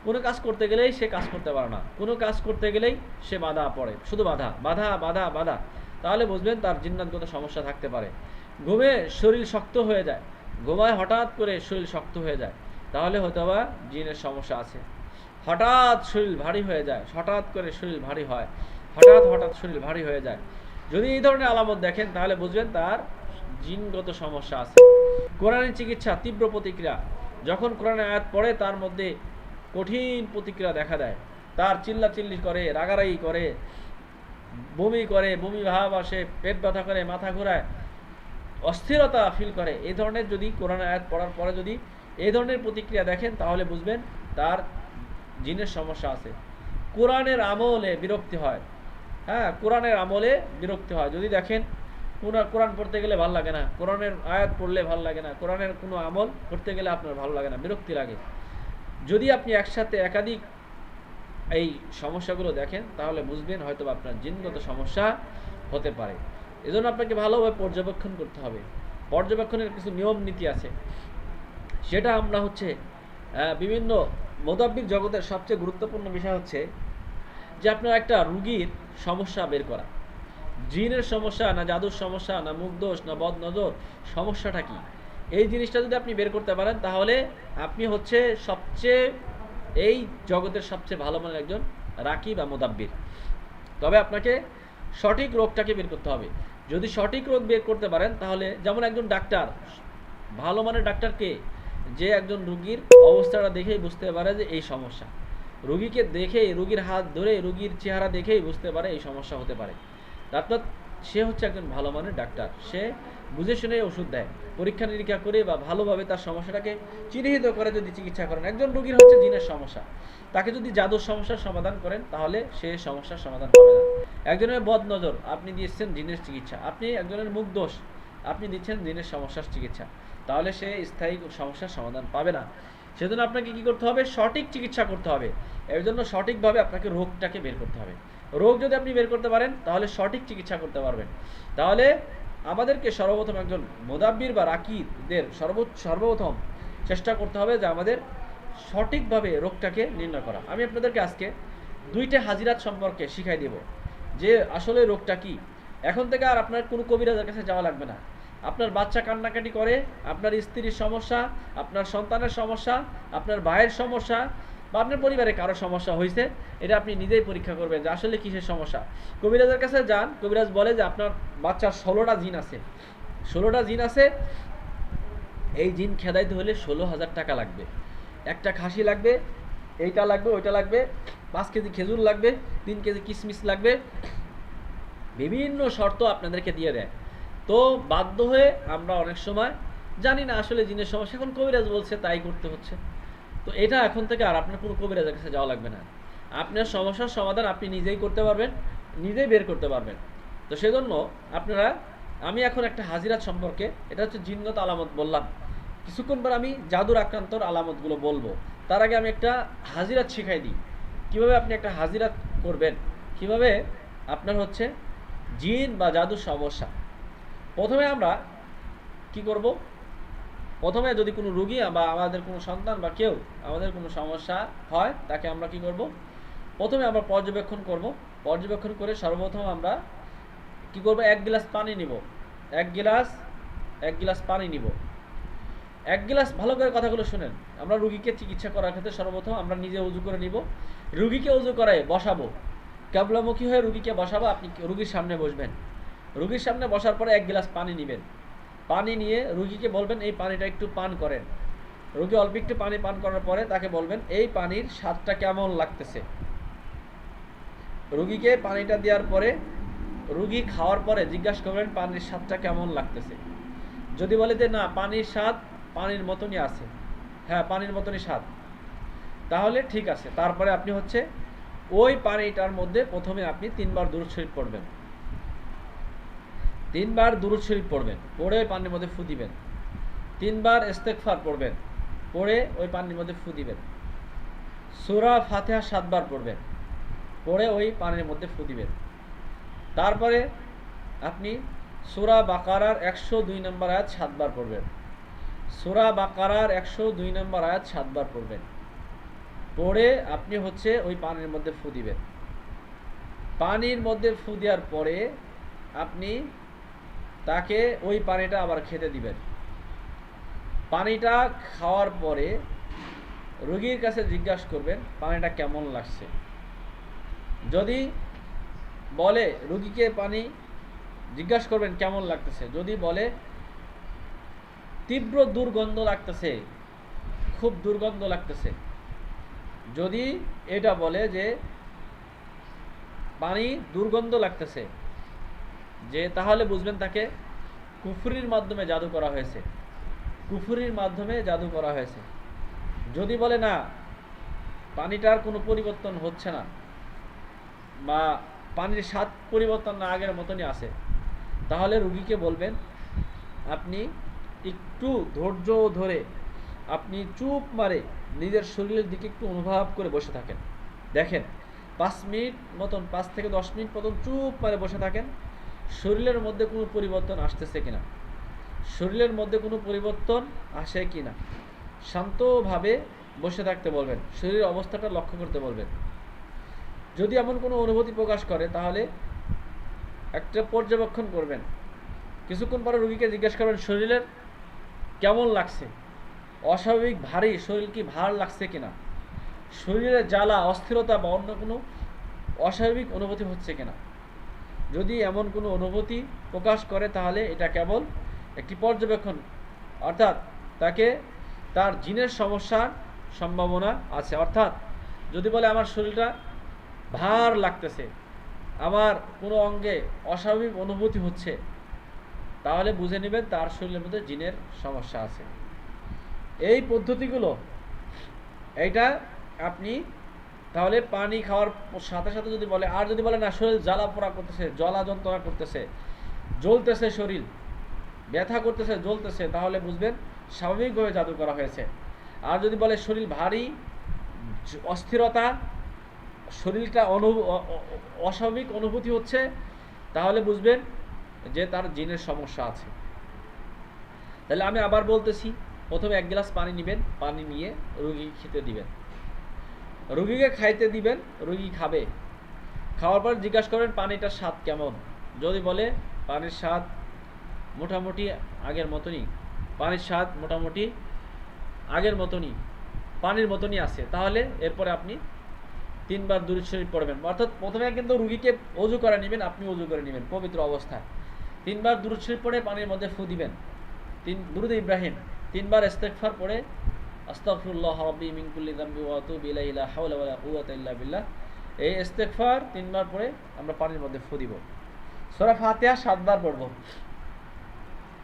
কোনো কাজ করতে গেলেই সে কাজ করতে পারে না, কোনো কাজ করতে গেলেই সে বাধা পড়ে, শুধু বাধা বাধা বাধা বাধা, তাহলে বুঝবেন তার জিন্নাতগত সমস্যা থাকতে পারে। ঘুমে শরীর শক্ত হয়ে যায়, ঘুমায় হঠাৎ করে শরীর শক্ত হয়ে যায়, তাহলে হয়তোবা জিনের সমস্যা আছে। হঠাৎ শরীর ভারী হয়ে যায়, হঠাৎ করে শরীর ভারী হয়, হঠাৎ শরীর ভারী হয়ে যায়, যদি এই ধরনের আলামত দেখেন, তাহলে বুঝবেন তার জিনগত সমস্যা আছে। কোরআনের চিকিৎসা, তীব্র প্রতিক্রিয়া, যখন কোরআনের আয়াত পড়ে তার মধ্যে কঠিন প্রতিক্রিয়া দেখা দেয়, তার চিল্লাচিল্লি করে, রাগারাগি করে, বমি ভাব আসে, পেট ব্যথা করে, মাথা ঘোরায়, অস্থিরতা ফিল করে, এই ধরনের যদি কোরআনের আয়াত পড়ার পরে যদি এই ধরনের প্রতিক্রিয়া দেখেন, তাহলে বুঝবেন তার জিনের সমস্যা আছে। কোরআনের আমলে বিরক্তি হয়, কোরআনের আমলে বিরক্তি হয়, যদি দেখেন কোরআন পড়তে গেলে ভালো লাগে না, কোরআনের আয়াত পড়লে ভালো লাগে না, কোরআনের কোনো আমল করতে গেলে আপনার ভালো লাগে না, বিরক্তি লাগে। যদি আপনি একসাথে একাধিক এই সমস্যাগুলো দেখেন তাহলে বুঝবেন হয়তো আপনার জিনগত সমস্যা হতে পারে। এজন্য আপনাকে ভালোভাবে পর্যবেক্ষণ করতে হবে। পর্যবেক্ষণের কিছু নিয়ম নীতি আছে, সেটা আমরা হচ্ছে বিভিন্ন মোদাব্বির জগতের সবচেয়ে গুরুত্বপূর্ণ বিষয় হচ্ছে যে আপনার একটা রুগীর সমস্যা বের করা। জিনের সমস্যা না জাদুর সমস্যা না মুখদোষ না বদনজর, সমস্যাটা কি, এই জিনিসটা যদি আপনি বের করতে পারেন তাহলে আপনি হচ্ছে সবচেয়ে এই জগতের সবচেয়ে ভালো মানের একজন রাকি বা মোদাব্বির। তবে আপনাকে সঠিক রোগটাকে বের করতে হবে। যদি সঠিক রোগ বের করতে পারেন তাহলে, যেমন একজন ডাক্তার, ভালো মানের ডাক্তারকে যে একজন রুগীর অবস্থাটা দেখেই বুঝতে পারে যে এই সমস্যা, রুগীকে দেখেই, রুগীর হাত ধরে, রুগীর চেহারা দেখেই বুঝতে পারে এই সমস্যা হতে পারে, তারপর সে হচ্ছে একজন ভালো মানের ডাক্তার। সে বুঝে শুনে ওষুধ দেয়, পরীক্ষা নিরীক্ষা করে বা ভালোভাবে তার সমস্যাটাকে চিহ্নিত করে যদি চিকিৎসা করেন। একজন রোগীর হচ্ছে জিনের সমস্যা, তাকে যদি জাদুর সমস্যার সমাধান করেন তাহলে সে সমস্যার সমাধান হবে না। একজনের বদ নজর, আপনি দিচ্ছেন জিনের চিকিৎসা। আপনি একজনের মুখ দোষ, আপনি দিচ্ছেন জিনের সমস্যার চিকিৎসা, তাহলে সে স্থায়ী সমস্যার সমাধান পাবে না। সেজন্য আপনাকে কি করতে হবে? সঠিক চিকিৎসা করতে হবে। এর জন্য সঠিকভাবে আপনাকে রোগটাকে বের করতে হবে। রোগ যদি আপনি বের করতে পারেন তাহলে সঠিক চিকিৎসা করতে পারবেন। তাহলে আমাদেরকে সর্বপ্রথম একজন মোদাব্বির বা রাকিদের সর্বপ্রথম চেষ্টা করতে হবে যে আমাদের সঠিকভাবে রোগটাকে নির্ণয় করা। আমি আপনাদেরকে আজকে 2টে হাজিরাত সম্পর্কে শিখাই দেব যে আসলে রোগটা কি। এখন থেকে আর আপনার কোনো কবিরাজের কাছে যাওয়া লাগবে না। আপনার বাচ্চা কান্নাকাটি করে, আপনার স্ত্রীর সমস্যা, আপনার সন্তানের সমস্যা, আপনার ভাইয়ের সমস্যা বা আপনার পরিবারে কারো সমস্যা হয়েছে, এটা আপনি নিজেই পরীক্ষা করবেন যে আসলে কিসের সমস্যা। কবিরাজের কাছে যান, কবিরাজ বলে যে আপনার বাচ্চার 16টা জিন আছে, 16টা জিন আছে, এই জিন খেদাইতে হলে 16,000 টাকা লাগবে, একটা খাসি লাগবে, এইটা লাগবে, ওইটা লাগবে, 5 কেজি খেজুর লাগবে, 3 কেজি কিশমিশ লাগবে, বিভিন্ন শর্ত আপনাদেরকে দিয়ে দেয়। তো বাধ্য হয়ে আমরা অনেক সময় জানি না আসলে জিনের সমস্যা, এখন কবিরাজ বলছে তাই করতে হচ্ছে। তো এটা এখন থেকে আর আপনার কোনো কবিরাজের কাছে যাওয়া লাগবে না। আপনার সমস্যার সমাধান আপনি নিজেই করতে পারবেন, নিজেই বের করতে পারবেন। তো সেজন্য আপনারা, আমি এখন একটা হাজিরাত সম্পর্কে, এটা হচ্ছে জিনগত আলামত বললাম, কিছুক্ষণ পর আমি জাদুর আক্রান্তর আলামতগুলো বলবো। তার আগে আমি একটা হাজিরাত শিখাই দিই, কিভাবে আপনি একটা হাজিরাত করবেন, কিভাবে আপনার হচ্ছে জিন বা জাদুর সমস্যা। প্রথমে আমরা কি করব? প্রথমে যদি কোনো রুগী বা আমাদের কোনো সন্তান বা কেউ আমাদের কোনো সমস্যা হয়, তাকে আমরা কি করব? প্রথমে আমরা পর্যবেক্ষণ করব। পর্যবেক্ষণ করে সর্বপ্রথম আমরা কি করব? 1 গ্লাস পানি নিব। 1 গ্লাস পানি নিব। 1 গ্লাস, ভালো করে কথাগুলো শুনেন। আমরা রুগীকে চিকিৎসা করার ক্ষেত্রে সর্বপ্রথম আমরা নিজে উজু করে নিব, রুগীকে উজু করায় বসাবো, কেবলামুখী হয়ে রুগীকে বসাবো। আপনি রুগীর সামনে বসবেন, রুগীর সামনে বসার পরে 1 গ্লাস পানি নেবেন। পানি নিয়ে রুগীকে বলবেন এই পানিটা একটু পান করেন। রুগী অল্প একটু পানি পান করার পরে তাকে বলবেন এই পানির স্বাদটা কেমন লাগতেছে। রুগীকে পানিটা দেওয়ার পরে, রুগী খাওয়ার পরে জিজ্ঞাসা করবেন পানির স্বাদটা কেমন লাগতেছে। যদি বলে যে না, পানির স্বাদ পানির মতনই আছে, হ্যাঁ পানির মতনই স্বাদ, তাহলে ঠিক আছে। তারপরে আপনি হচ্ছে ওই পানিটার মধ্যে প্রথমে আপনি 3 বার দুরূদ শরীফ পড়বেন। 3 বার দুরূদ শরীফ পড়বেন, পড়ে পানির মধ্যে ফু দিবেন। 3 বার ইস্তেগফার পড়বেন, পড়ে ওই পানির মধ্যে ফু দিবেন। সূরা ফাতিহা 7 বার পড়বেন, পড়ে ওই পানির মধ্যে ফু দিবেন। তারপরে আপনি সূরা বাকারার 102 নম্বর আয়াত 7 বার পড়বেন। সূরা বাকারার 102 নম্বর আয়াত 7 বার পড়বেন, পড়ে আপনি হচ্ছে ওই পানির মধ্যে ফু দিবেন। পানির মধ্যে ফু দেওয়ার পরে আপনি তাকে ওই পানিটা আবার খেতে দিবেন। পানিটা খাওয়ার পরে রোগীর কাছে জিজ্ঞাসা করবেন পানিটা কেমন লাগছে। যদি বলে, রোগীকে পানি জিজ্ঞাসা করবেন কেমন লাগতেছে, যদি বলে তীব্র দুর্গন্ধ লাগতেছে, খুব দুর্গন্ধ লাগতেছে, যদি এটা বলে যে পানি দুর্গন্ধ লাগতেছে, যে তাহলে বুঝবেন তাকে কুফরির মাধ্যমে জাদু করা হয়েছে, কুফরির মাধ্যমে জাদু করা হয়েছে। যদি বলে না, পানিটার কোনো পরিবর্তন হচ্ছে না বা পানির স্বাদ পরিবর্তন না, আগের মতনই আছে, তাহলে রুগীকে বলবেন আপনি একটু ধৈর্য ধরে আপনি চুপ মারে নিজের শরীরের দিকে একটু অনুভব করে বসে থাকেন। দেখেন 5 মিনিট মতন, 5 থেকে 10 মিনিট মতন চুপ মারে বসে থাকেন, শরীরের মধ্যে কোনো পরিবর্তন আসতেছে কিনা, শরীরের মধ্যে কোনো পরিবর্তন আসে কিনা। শান্তভাবে বসে থাকতে বলবেন, শরীরের অবস্থাটা লক্ষ্য করতে বলবেন। যদি এমন কোনো অনুভূতি প্রকাশ করে তাহলে একটা পর্যবেক্ষণ করবেন। কিছুক্ষণ পরে রুগীকে জিজ্ঞেস করবেন শরীরের কেমন লাগছে, অস্বাভাবিক ভারী শরীর কি ভার লাগছে কিনা, শরীরে জ্বালা অস্থিরতা বা অন্য কোনো অস্বাভাবিক অনুভূতি হচ্ছে কিনা। যদি এমন কোনো অনুভূতি প্রকাশ করে তাহলে এটা কেবল একটি পর্যবেক্ষণ, অর্থাৎ তাকে তার জিনের সমস্যার সম্ভাবনা আছে। অর্থাৎ যদি বলে আমার শরীরটা ভার লাগতেছে, আমার কোনো অঙ্গে অস্বাভাবিক অনুভূতি হচ্ছে, তাহলে বুঝে নেবেন তার শরীরের মধ্যে জিনের সমস্যা আছে। এই পদ্ধতিগুলো এইটা আপনি তাহলে পানি খাওয়ার সাথে সাথে যদি বলে, আর যদি বলে না শরীর জ্বালা পোড়া করতেছে, জ্বালা যন্ত্রণা করতেছে, জ্বলতেছে, শরীর ব্যথা করতেছে, জ্বলতেছে, তাহলে বুঝবেন স্বাভাবিকভাবে জাদু করা হয়েছে। আর যদি বলে শরীর ভারী, অস্থিরতা, শরীরটা অস্বাভাবিক অনুভূতি হচ্ছে, তাহলে বুঝবেন যে তার জিনের সমস্যা আছে। তাহলে আমি আবার বলতেছি, প্রথমে 1 গ্লাস পানি নেবেন, পানি নিয়ে রুগীকে খেতে দিবেন, রুগীকে খাইতে দিবেন, রুগী খাবে। খাওয়ার পর জিজ্ঞাসা করেন পানিটার স্বাদ কেমন। যদি বলে পানির স্বাদ মোটামুটি আগের মতনই, পানির স্বাদ মোটামুটি আগের মতনই, পানির মতনই আছে, তাহলে এরপরে আপনি 3 বার দুরূদ শরীফ পড়বেন। অর্থাৎ প্রথমে কিন্তু রুগীকে ওযু করে নেবেন, আপনি ওযু করে নেবেন পবিত্র অবস্থায়। 3 বার দুরূদ শরীফ পড়ে পানির মধ্যে ফু দিবেন, 3 দুরূদ ইব্রাহিম, 3 বার ইস্তেগফার পড়ে আস্তাগফিরুল্লাহ রাব্বি মিন কুল্লি যামবি ওয়া আতুবু ইলাইহি লা হাওলা ওয়ালা কুওয়াতা ইল্লা বিল্লাহ। এই ইস্তেগফার 3 বার পড়ে আমরা পানির মধ্যে ফু দিব। সূরা ফাতিহা 7 বার পড়ব,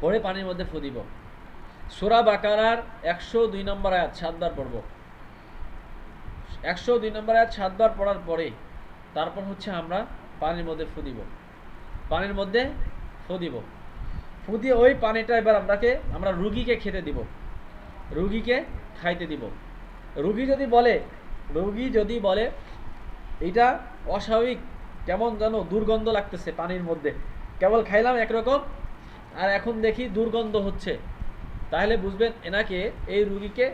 পড়ে পানির মধ্যে ফু দিব। সূরা বাকারার 102 নম্বর আয়াত 7 বার পড়ব। 102 নম্বর আয়াত 7 বার পড়ার পরে তারপর হচ্ছে আমরা পানির মধ্যে ফু দিব, পানির মধ্যে ফু দিব। ফু দিয়ে ওই পানিটা এবার আমরা রুগীকে খেতে দিব, রুগীকে খাইতে দিব। রুগী যদি বলে এটা অস্বাভাবিক, কেমন যেন দুর্গন্ধ লাগতেছে পানির মধ্যে, কেবল খাইলাম একরকম আর এখন দেখি দুর্গন্ধ হচ্ছে, তাহলে বুঝবেন এনাকে, এই রুগীকে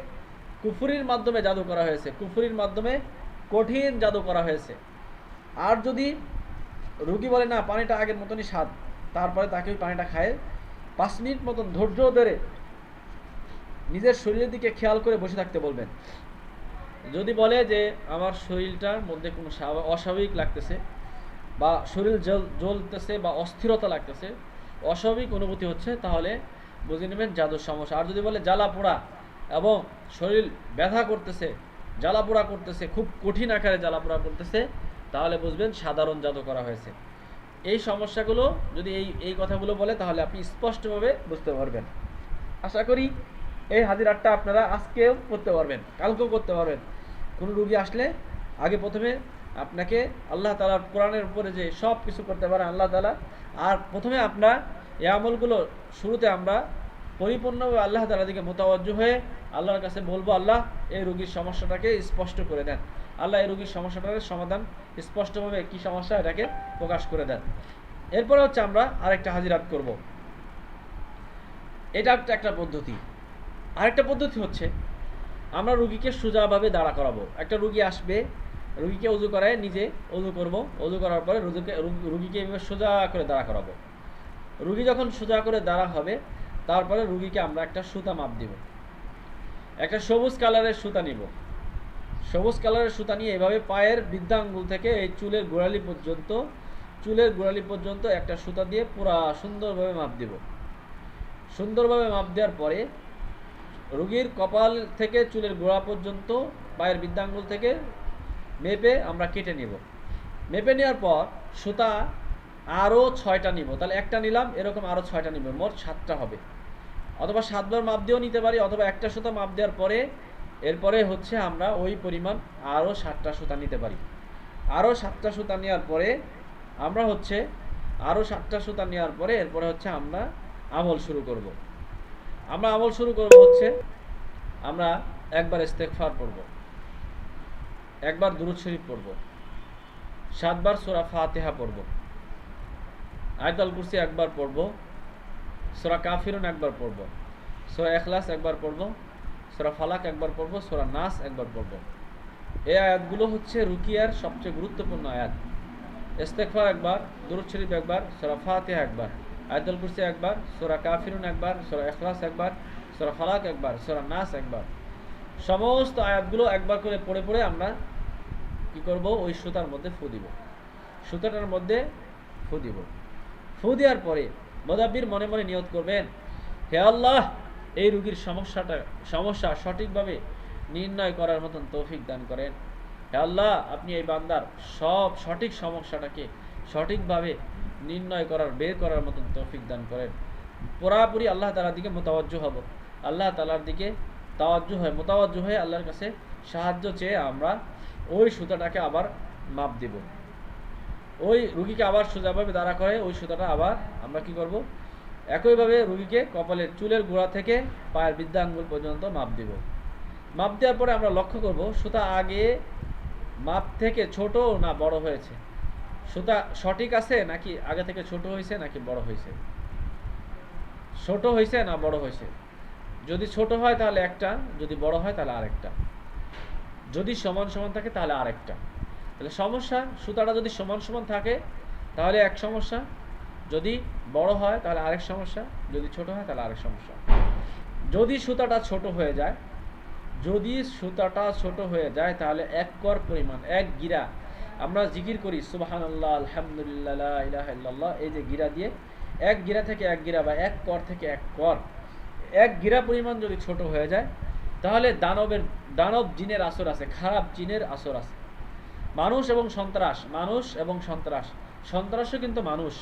কুফরির মাধ্যমে জাদু করা হয়েছে, কুফরির মাধ্যমে কঠিন জাদু করা হয়েছে। আর যদি রুগী বলে না পানিটা আগের মতনই স্বাদ, তারপরে তাকে ওই পানিটা খায় 5 মিনিট মতন ধৈর্য ধরে নিজের শরীরের দিকে খেয়াল করে বসে থাকতে বলবেন। যদি বলে যে আমার শরীরটার মধ্যে কোনো অস্বাভাবিক লাগতেছে বা শরীর জ্বলতেছে বা অস্থিরতা লাগতেছে, অস্বাভাবিক অনুভূতি হচ্ছে, তাহলে বুঝে নেবেন জাদুর সমস্যা। আর যদি বলে জ্বালা পোড়া এবং শরীর ব্যথা করতেছে, জ্বালা পোড়া করতেছে, খুব কঠিন আকারে জ্বালা পোড়া করতেছে, তাহলে বুঝবেন সাধারণ জাদু করা হয়েছে। এই সমস্যাগুলো যদি এই কথাগুলো বলে তাহলে আপনি স্পষ্টভাবে বুঝতে পারবেন। আশা করি এই হাজিরাতটা আপনারা আজকেও করতে পারবেন, কালকেও করতে পারবেন। কোনো রুগী আসলে আগে প্রথমে আপনাকে আল্লাহ তাআলার কোরআনের উপরে যে সব কিছু করতে পারে আল্লাহ তাআলা, আর প্রথমে আমরা এই আমলগুলো শুরুতে আমরা পরিপূর্ণভাবে আল্লাহ তাআলার দিকে মুতাওয়াজ্জু হয়ে আল্লাহর কাছে বলবো, আল্লাহ এই রোগীর সমস্যাটাকে স্পষ্ট করে দেন, আল্লাহ এই রোগীর সমস্যাটার সমাধান স্পষ্টভাবে কি সমস্যা এটাকে প্রকাশ করে দেন। এরপরে হচ্ছে আমরা আরেকটা হাজিরাত করব, এটা একটা পদ্ধতি। আরেকটা পদ্ধতি হচ্ছে আমরা রুগীকে সোজাভাবে দাঁড়া করাবো। একটা রুগী আসবে, রুগীকে ওযু করায় নিজে ওযু করব, ওযু করার পরে রুগীকে এভাবে সোজা করে দাঁড়া করাবো। রুগী যখন সোজা করে দাঁড়া হবে, তারপরে রুগীকে আমরা একটা সুতা মাপ দিব, একটা সবুজ কালারের সুতা নিব। সবুজ কালারের সুতা নিয়ে এভাবে পায়ের বৃদ্ধাঙ্গুল থেকে এই চুলের গোড়ালি পর্যন্ত একটা সুতা দিয়ে পুরা সুন্দরভাবে মাপ দিব। সুন্দরভাবে মাপ দেওয়ার পরে রোগীর কপাল থেকে চুলের গোড়া পর্যন্ত পায়ের বৃদ্ধাঙ্গুল থেকে মেপে আমরা কেটে নেব। মেপে নেওয়ার পর সুতা আরও 6টা নিব, তাহলে একটা নিলাম, এরকম আরও 6টা নিব, মোট 7টা হবে। অথবা 7 বার মাপ দিয়েও নিতে পারি, অথবা একটা সুতা মাপ দেওয়ার পরে এরপরে হচ্ছে আমরা ওই পরিমাণ আরও 7টা সুতা নিতে পারি। আরও 7টা সুতা নেওয়ার পরে আমরা হচ্ছে আরও 7টা সুতা নেওয়ার পরে এরপরে হচ্ছে আমরা আমল শুরু করব। আমরা আমল শুরু করব হচ্ছে আমরা একবার ইস্তেগফার পড়ব, একবার দুরূদ শরীফ পড়ব, 7 বার সূরা ফাতিহা পড়ব, আয়াতুল কুরসি একবার পড়ব, সূরা কাফিরুন একবার পড়ব, সূরা ইখলাস একবার পড়ব, সূরা ফালাক একবার পড়ব, সূরা নাস একবার পড়ব। এই আয়াতগুলো হচ্ছে রুকিয়ার সবচেয়ে গুরুত্বপূর্ণ আয়াত। ইস্তেগফার একবার, দুরূদ শরীফ একবার, সূরা ফাতিহা একবার, আয়াতুল কুরসি একবার, সূরা কাফিরুন একবার, সূরা ইখলাস একবার, সূরা ফালাক একবার, সূরা নাস একবার। সমস্ত আয়াতগুলো একবার করে পড়ে পড়ে আমরা কি করব, ওই সুতার মধ্যে ফু দিব, সুতাটার মধ্যে ফু দিব। ফু দেওয়ার পরে মুদাব্বির মনে মনে নিয়ত করবেন, হে আল্লাহ, এই রোগীর সমস্যা সঠিকভাবে নির্ণয় করার মতন তৌফিক দান করেন। হে আল্লাহ, আপনি এই বান্দার সব সঠিক সমস্যাটাকে সঠিকভাবে নির্ণয় করার, বের করার মতন তৌফিক দান করেন। পুরাপুরি আল্লাহ তাআলার দিকে মুতাওয়াজ্জুহ হব, আল্লাহ তাআলার দিকে মোতাওয়াজ্জুহ হয়ে আল্লাহর কাছে সাহায্য চেয়ে আমরা ওই সুতাটাকে আবার মাপ দেব। ওই রুগীকে আবার সোজাভাবে দাঁড়া করে ওই সুতাটা আবার আমরা কি করব, একইভাবে রুগীকে কপালের চুলের গোড়া থেকে পায়ের বৃদ্ধাঙ্গুল পর্যন্ত মাপ দেব। মাপ দেওয়ার পরে আমরা লক্ষ্য করব সুতা আগে মাপ থেকে ছোট না বড় হয়েছে, সুতা সঠিক আছে নাকি আগে থেকে ছোট হয়েছে নাকি বড় হয়েছে, ছোট হয়েছে না বড় হয়েছে। যদি ছোট হয় তাহলে একটা, যদি বড় হয় তাহলে আরেকটা, যদি সমান সমান থাকে তাহলে আরেকটা। তাহলে সমস্যা, সুতাটা যদি সমান সমান থাকে তাহলে এক সমস্যা, যদি বড় হয় তাহলে আরেক সমস্যা, যদি ছোট হয় তাহলে আরেক সমস্যা। যদি সুতাটা ছোট হয়ে যায়, যদি সুতাটা ছোট হয়ে যায় তাহলে এক কর পরিমাণ, এক গিরা, আমরা জিকির করি সুবহানাল্লাহ, আলহামদুলিল্লাহ, লা ইলাহা ইল্লাল্লাহ, এই যে গিরা দিয়ে এক গিরা থেকে এক গিরা বা এক কর থেকে এক কর, এক গিরা পরিমাণ যদি ছোট হয়ে যায় তাহলে দানব জিনের আসর আছে, খারাপ জিনের আসর আছে। মানুষ এবং সন্ত্রাস, সন্ত্রাসও কিন্তু মানুষ।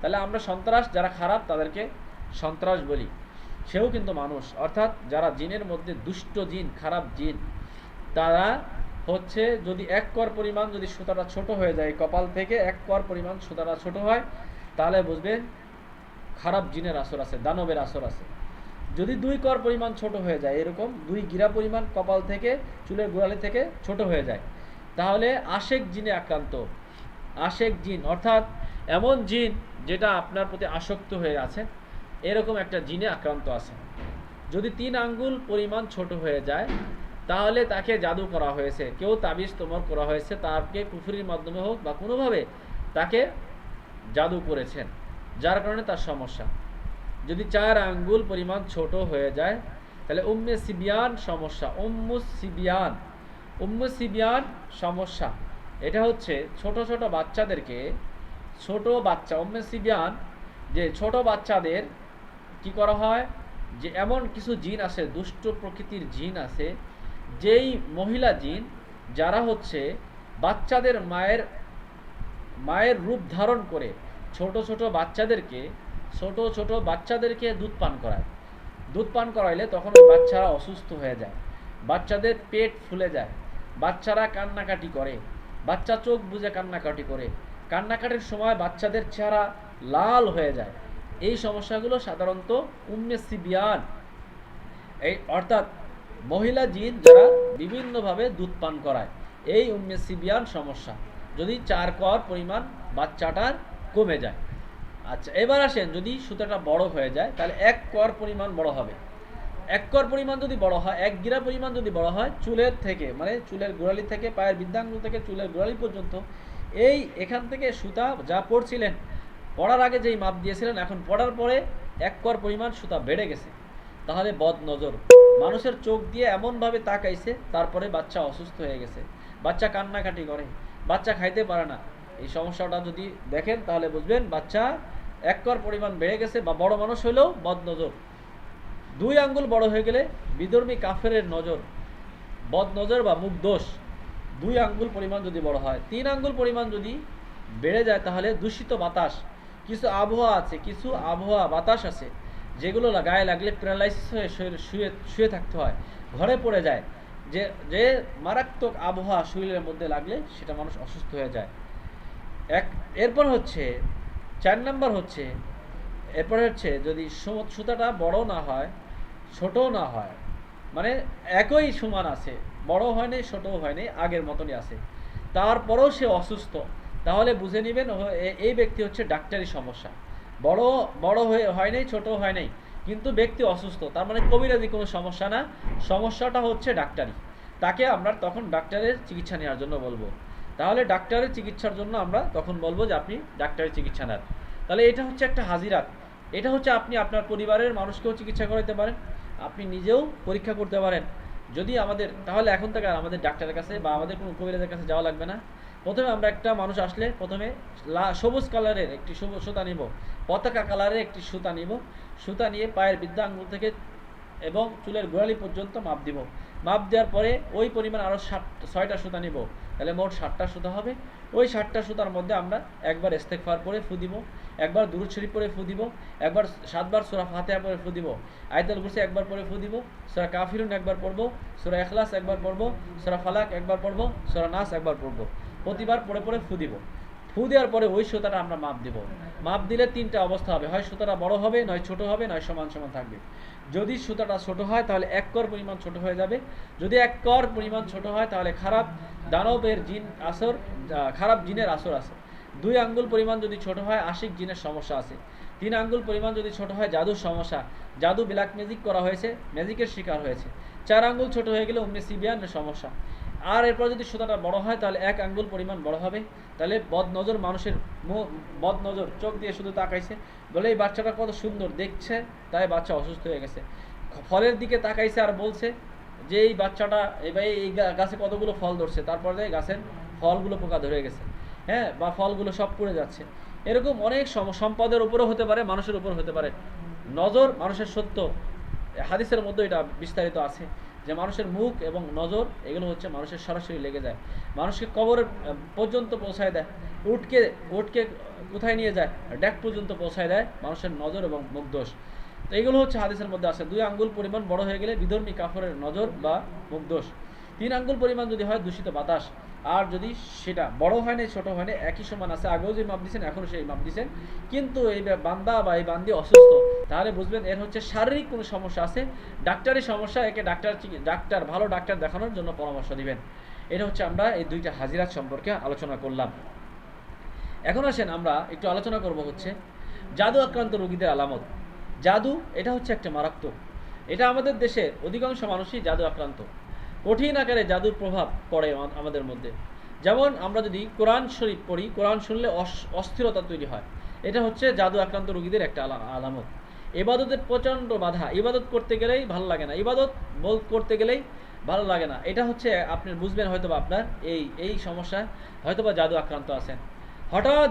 তাহলে আমরা সন্ত্রাস, যারা খারাপ তাদেরকে সন্ত্রাস বলি, সেও কিন্তু মানুষ। অর্থাৎ যারা জিনের মধ্যে দুষ্ট জিন, খারাপ জিন, তারা হচ্ছে যদি এক কর পরিমাণ যদি সুতাটা ছোট হয়ে যায়, কপাল থেকে এক কর পরিমাণ সুতাটা ছোট হয় তাহলে বুঝবেন খারাপ জিনের আসর আছে, দানবের আসর আছে। যদি 2 কর পরিমাণ ছোট হয়ে যায়, এরকম 2 গিরা পরিমাণ কপাল থেকে চুলের গোড়ালি থেকে ছোট হয়ে যায়, তাহলে আশেক জিনে আক্রান্ত। আশেক জিন অর্থাৎ এমন জিন যেটা আপনার প্রতি আসক্ত হয়ে আছে, এরকম একটা জিনে আক্রান্ত আছে। যদি 3 আঙ্গুল পরিমাণ ছোট হয়ে যায় তাহলে তাকে জাদু করা হয়েছে, কেউ তাবিজ তোমর করা হয়েছে, তাকে কুফরির মাধ্যমে হোক বা কোনোভাবে তাকে জাদু করেছেন, যার কারণে তার সমস্যা। যদি 4 আঙ্গুল পরিমাণ ছোট হয়ে যায় তাহলে উম্মে সিবিয়ান সমস্যা, উম্মে সিবিয়ান সমস্যা। এটা হচ্ছে ছোট ছোট বাচ্চাদেরকে, উম্মে সিবিয়ান, যে ছোট বাচ্চাদের কি করা হয়, যে এমন কিছু জিন আছে, দুষ্ট প্রকৃতির জিন আছে, যেই মহিলা জিন যারা হচ্ছে বাচ্চাদের মায়ের রূপ ধারণ করে ছোট ছোট বাচ্চাদেরকে দুধ পান করায়। দুধ পান করাইলে তখন ওই বাচ্চারা অসুস্থ হয়ে যায়, বাচ্চাদের পেট ফুলে যায়, বাচ্চারা কান্নাকাটি করে, বাচ্চা চোখ বুজে কান্নাকাটি করে, কান্নাকাটির সময় বাচ্চাদের চেহারা লাল হয়ে যায়। এই সমস্যাগুলো সাধারণত উম্মে সিবিয়ান, এই অর্থাৎ মহিলা জিন যারা বিভিন্নভাবে দুধ পান করায়, এই উম্মে সিবিয়ান সমস্যা। যদি 4 কর পরিমাণ বাচ্চাটার কমে যায়। আচ্ছা, এবার আসেন, যদি সুতাটা বড় হয়ে যায় তাহলে 1 কর পরিমাণ বড় হবে। 1 কর পরিমাণ যদি বড় হয়, 1 গিরা পরিমাণ যদি বড় হয়, চুলের থেকে মানে চুলের গোড়ালি থেকে পায়ের বৃদ্ধাঙ্গুল থেকে চুলের গোড়ালি পর্যন্ত, এই এখান থেকে সুতা যা পড়ছিলেন, পড়ার আগে যেই মাপ দিয়েছিলেন, এখন পড়ার পরে 1 কর পরিমাণ সুতা বেড়ে গেছে, তাহলে বদ নজর, মানুষের চোখ দিয়ে এমনভাবে তাকাইছে, তারপরে বাচ্চা অসুস্থ হয়ে গেছে, বাচ্চা কান্নাকাটি করে, বাচ্চা খাইতে পারে না। এই সমস্যাটা যদি দেখেন তাহলে বুঝবেন বাচ্চা 1 কর পরিমাণ বেড়ে গেছে, বা বড় মানুষ হলেও বদ নজর। 2 আঙ্গুল বড় হয়ে গেলে বিধর্মী কাফেরের নজর, বদ নজর বা মুখ দোষ। 2 আঙ্গুল পরিমাণ যদি বড় হয়, 3 আঙ্গুল পরিমাণ যদি বেড়ে যায় তাহলে দূষিত বাতাস, কিছু আবহাওয়া আছে, কিছু আবহাওয়া বাতাস আছে যেগুলো গায়ে লাগলে প্যারালাইসিস হয়ে শুয়ে থাকতে হয়, ঘরে পড়ে যায়, যে মারাত্মক আবহাওয়া শরীরের মধ্যে লাগলে সেটা মানুষ অসুস্থ হয়ে যায়। এরপর হচ্ছে 4 নাম্বার হচ্ছে, এরপরে হচ্ছে যদি সুতাটা বড় না হয়, ছোটও না হয়, মানে একই সমান আছে, বড় হয় নাই ছোটও হয় নাই, আগের মতনই আছে, তারপরেও সে অসুস্থ, তাহলে বুঝে নেবেন এই ব্যক্তি হচ্ছে ডাক্তারি সমস্যা। বড় বড় হয় নাই, ছোটও হয় নাই, কিন্তু ব্যক্তি অসুস্থ, তার মানে কবিরাজি কোনো সমস্যা না, সমস্যাটা হচ্ছে ডাক্তারি। তাকে আমরা তখন ডাক্তারের চিকিৎসা নেওয়ার জন্য বলবো। তাহলে ডাক্তারের চিকিৎসার জন্য আমরা তখন বলবো যে আপনি ডাক্তারের চিকিৎসা নেন। তাহলে এটা হচ্ছে একটা হাজিরাত। এটা হচ্ছে আপনি আপনার পরিবারের মানুষকেও চিকিৎসা করাতে পারেন, আপনি নিজেও পরীক্ষা করতে পারেন। যদি আমাদের, তাহলে এখন থেকে আর আমাদের ডাক্তারের কাছে বা আমাদের কোনো কবিরাজের কাছে যাওয়া লাগবে না। প্রথমে আমরা একটা মানুষ আসলে প্রথমে সবুজ কালারের একটি সবুজ সুতা নিব, পতাকা কালারের একটি সুতা নিব, সুতা নিয়ে পায়ের বৃদ্ধা আঙ্গুল থেকে এবং চুলের গোড়ালি পর্যন্ত মাপ দিব। মাপ দেওয়ার পরে ওই পরিমাণ আরও 6টা সুতা নিব, তাহলে মোট 7টা সুতা হবে। ওই 7টা সুতার মধ্যে আমরা একবার ইস্তেগফার পরে ফু দিব, একবার দুরূদ শরীফ পরে ফু দিব, একবার 7বার সূরা ফাতিহা পরে ফু দিব, আয়াতুল কুরসি একবার পরে ফু দিব, সূরা কাফিরুন একবার পড়ব, সূরা ইখলাস একবার পড়ব, সূরা ফালাক একবার পড়ব, সূরা নাস একবার পড়ব, প্রতিবার পড়ে পড়ে ফু দিব। ফু দেওয়ার পরে ওই সুতাটা আমরা মাপ দেব। মাপ দিলে 3টা অবস্থা হবে, হয় সুতাটা বড় হবে, নয় ছোট হবে, নয় সমান সমান থাকবে। যদি সুতাটা ছোট হয় তাহলে 1 কর পরিমাণ ছোট হয়ে যাবে। যদি 1 কর পরিমাণ ছোট হয় তাহলে খারাপ দানবের জিন আসর, খারাপ জিনের আসর আছে। 2 আঙ্গুল পরিমাণ যদি ছোট হয় আশিক জিনের সমস্যা আছে। 3 আঙ্গুল পরিমাণ যদি ছোট হয় জাদুর সমস্যা, জাদু ব্ল্যাক ম্যাজিক করা হয়েছে, ম্যাজিকের শিকার হয়েছে। 4 আঙ্গুল ছোট হয়ে গেলে উম্মে সিবিয়ানের সমস্যা। আর এরপর যদি সুতাটা বড় হয় তাহলে 1 আঙ্গুল পরিমাণ বড় হবে, তাহলে বদনজর, মানুষের বদনজর, চোখ দিয়ে শুধু তাকাইছে বলে এই বাচ্চাটা কত সুন্দর দেখছে, তাই বাচ্চা অসুস্থ হয়ে গেছে। ফলের দিকে তাকাইছে আর বলছে যে এই বাচ্চাটা এই গাছে কতগুলো ফল ধরছে, তারপরে গাছের ফলগুলো পোকা ধরে গেছে, হ্যাঁ, বা ফলগুলো সব পড়ে যাচ্ছে। এরকম অনেক সম্পদের উপরও হতে পারে, মানুষের উপর হতে পারে। নজর মানুষের সত্য, হাদিসের মধ্যে এটা বিস্তারিত আছে যে মানুষের মুখ এবং নজর এগুলো হচ্ছে মানুষের সরাসরি লেগে যায়, মানুষকে কবরের পর্যন্ত পৌঁছায় দেয়, উটকে কোথায় নিয়ে যায়, ড্যাক পর্যন্ত পৌঁছায় দেয় মানুষের নজর এবং মুখ দোষ। তো এগুলো হচ্ছে হাদিসের মধ্যে আছে। 2 আঙ্গুল পরিমাণ বড় হয়ে গেলে বিধর্মী কাফরের নজর বা মুখ দোষ। 3 আঙ্গুল পরিমাণ যদি হয় দূষিত বাতাস। আর যদি সেটা বড় হয় না ছোট হয় না, একই সমান আছে, আগেও যে মাপ দিচ্ছেন এখনও সেই মাপ দিচ্ছেন, কিন্তু এই বান্দা বা এই বান্দি অসুস্থ, তাহলে বুঝবেন এর হচ্ছে শারীরিক কোনো সমস্যা আছে, ডাক্তারি সমস্যা। একে ভালো ডাক্তার দেখানোর জন্য পরামর্শ দিবেন। এটা হচ্ছে আমরা এই 2টা হাজিরাত সম্পর্কে আলোচনা করলাম। এখন আসেন আমরা একটু আলোচনা করব হচ্ছে জাদু আক্রান্ত রোগীদের আলামত। জাদু এটা হচ্ছে একটা মারাত্মক, এটা আমাদের দেশের অধিকাংশ মানুষই জাদু আক্রান্ত। কঠিন আকারে জাদুর প্রভাব পড়ে আমাদের মধ্যে। যেমন আমরা যদি কোরআন শরীফ পড়ি, কোরআন শুনলে অস্থিরতা তৈরি হয়, এটা হচ্ছে জাদু আক্রান্ত রোগীদের একটা আলামত। ইবাদতের প্রচণ্ড বাধা, ইবাদত করতে গেলেই ভালো লাগে না, ইবাদত করতে গেলেই ভালো লাগে না, এটা হচ্ছে আপনি বুঝবেন হয়তোবা আপনার এই সমস্যা, হয়তোবা জাদু আক্রান্ত আছেন। হঠাৎ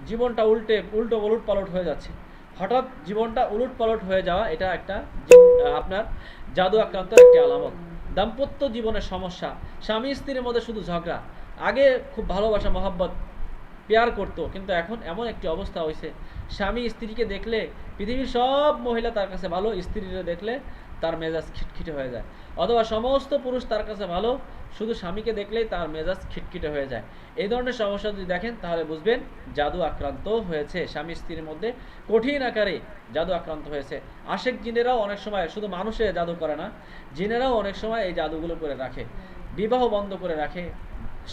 জীবনটা উলট পালট হয়ে যাচ্ছে, হঠাৎ জীবনটা উলট পালট হয়ে যাওয়া, এটা একটা আপনার জাদু আক্রান্ত একটি আলামত। দাম্পত্য জীবনের সমস্যা, স্বামী স্ত্রীর মধ্যে শুধু ঝগড়া, আগে খুব ভালোবাসা মহব্বত পেয়ার করতো, কিন্তু এখন এমন একটি অবস্থা হয়েছে স্বামী স্ত্রীকে দেখলে পৃথিবীর সব মহিলা তার কাছে ভালো, স্ত্রীকে দেখলে তার মেজাজ খিটখিটে হয়ে যায়, অথবা সমস্ত পুরুষ তার কাছে ভালো, শুধু স্বামীকে দেখলেই তার মেজাজ খিটখিটে হয়ে যায়। এই ধরনের সমস্যা যদি দেখেন তাহলে বুঝবেন জাদু আক্রান্ত হয়েছে, স্বামী স্ত্রীর মধ্যে কঠিন আকারে জাদু আক্রান্ত হয়েছে। আশেক জিনেরাও অনেক সময় শুধু মানুষে জাদু করে না, জিনেরাও অনেক সময় এই জাদুগুলো করে রাখে, বিবাহ বন্ধ করে রাখে,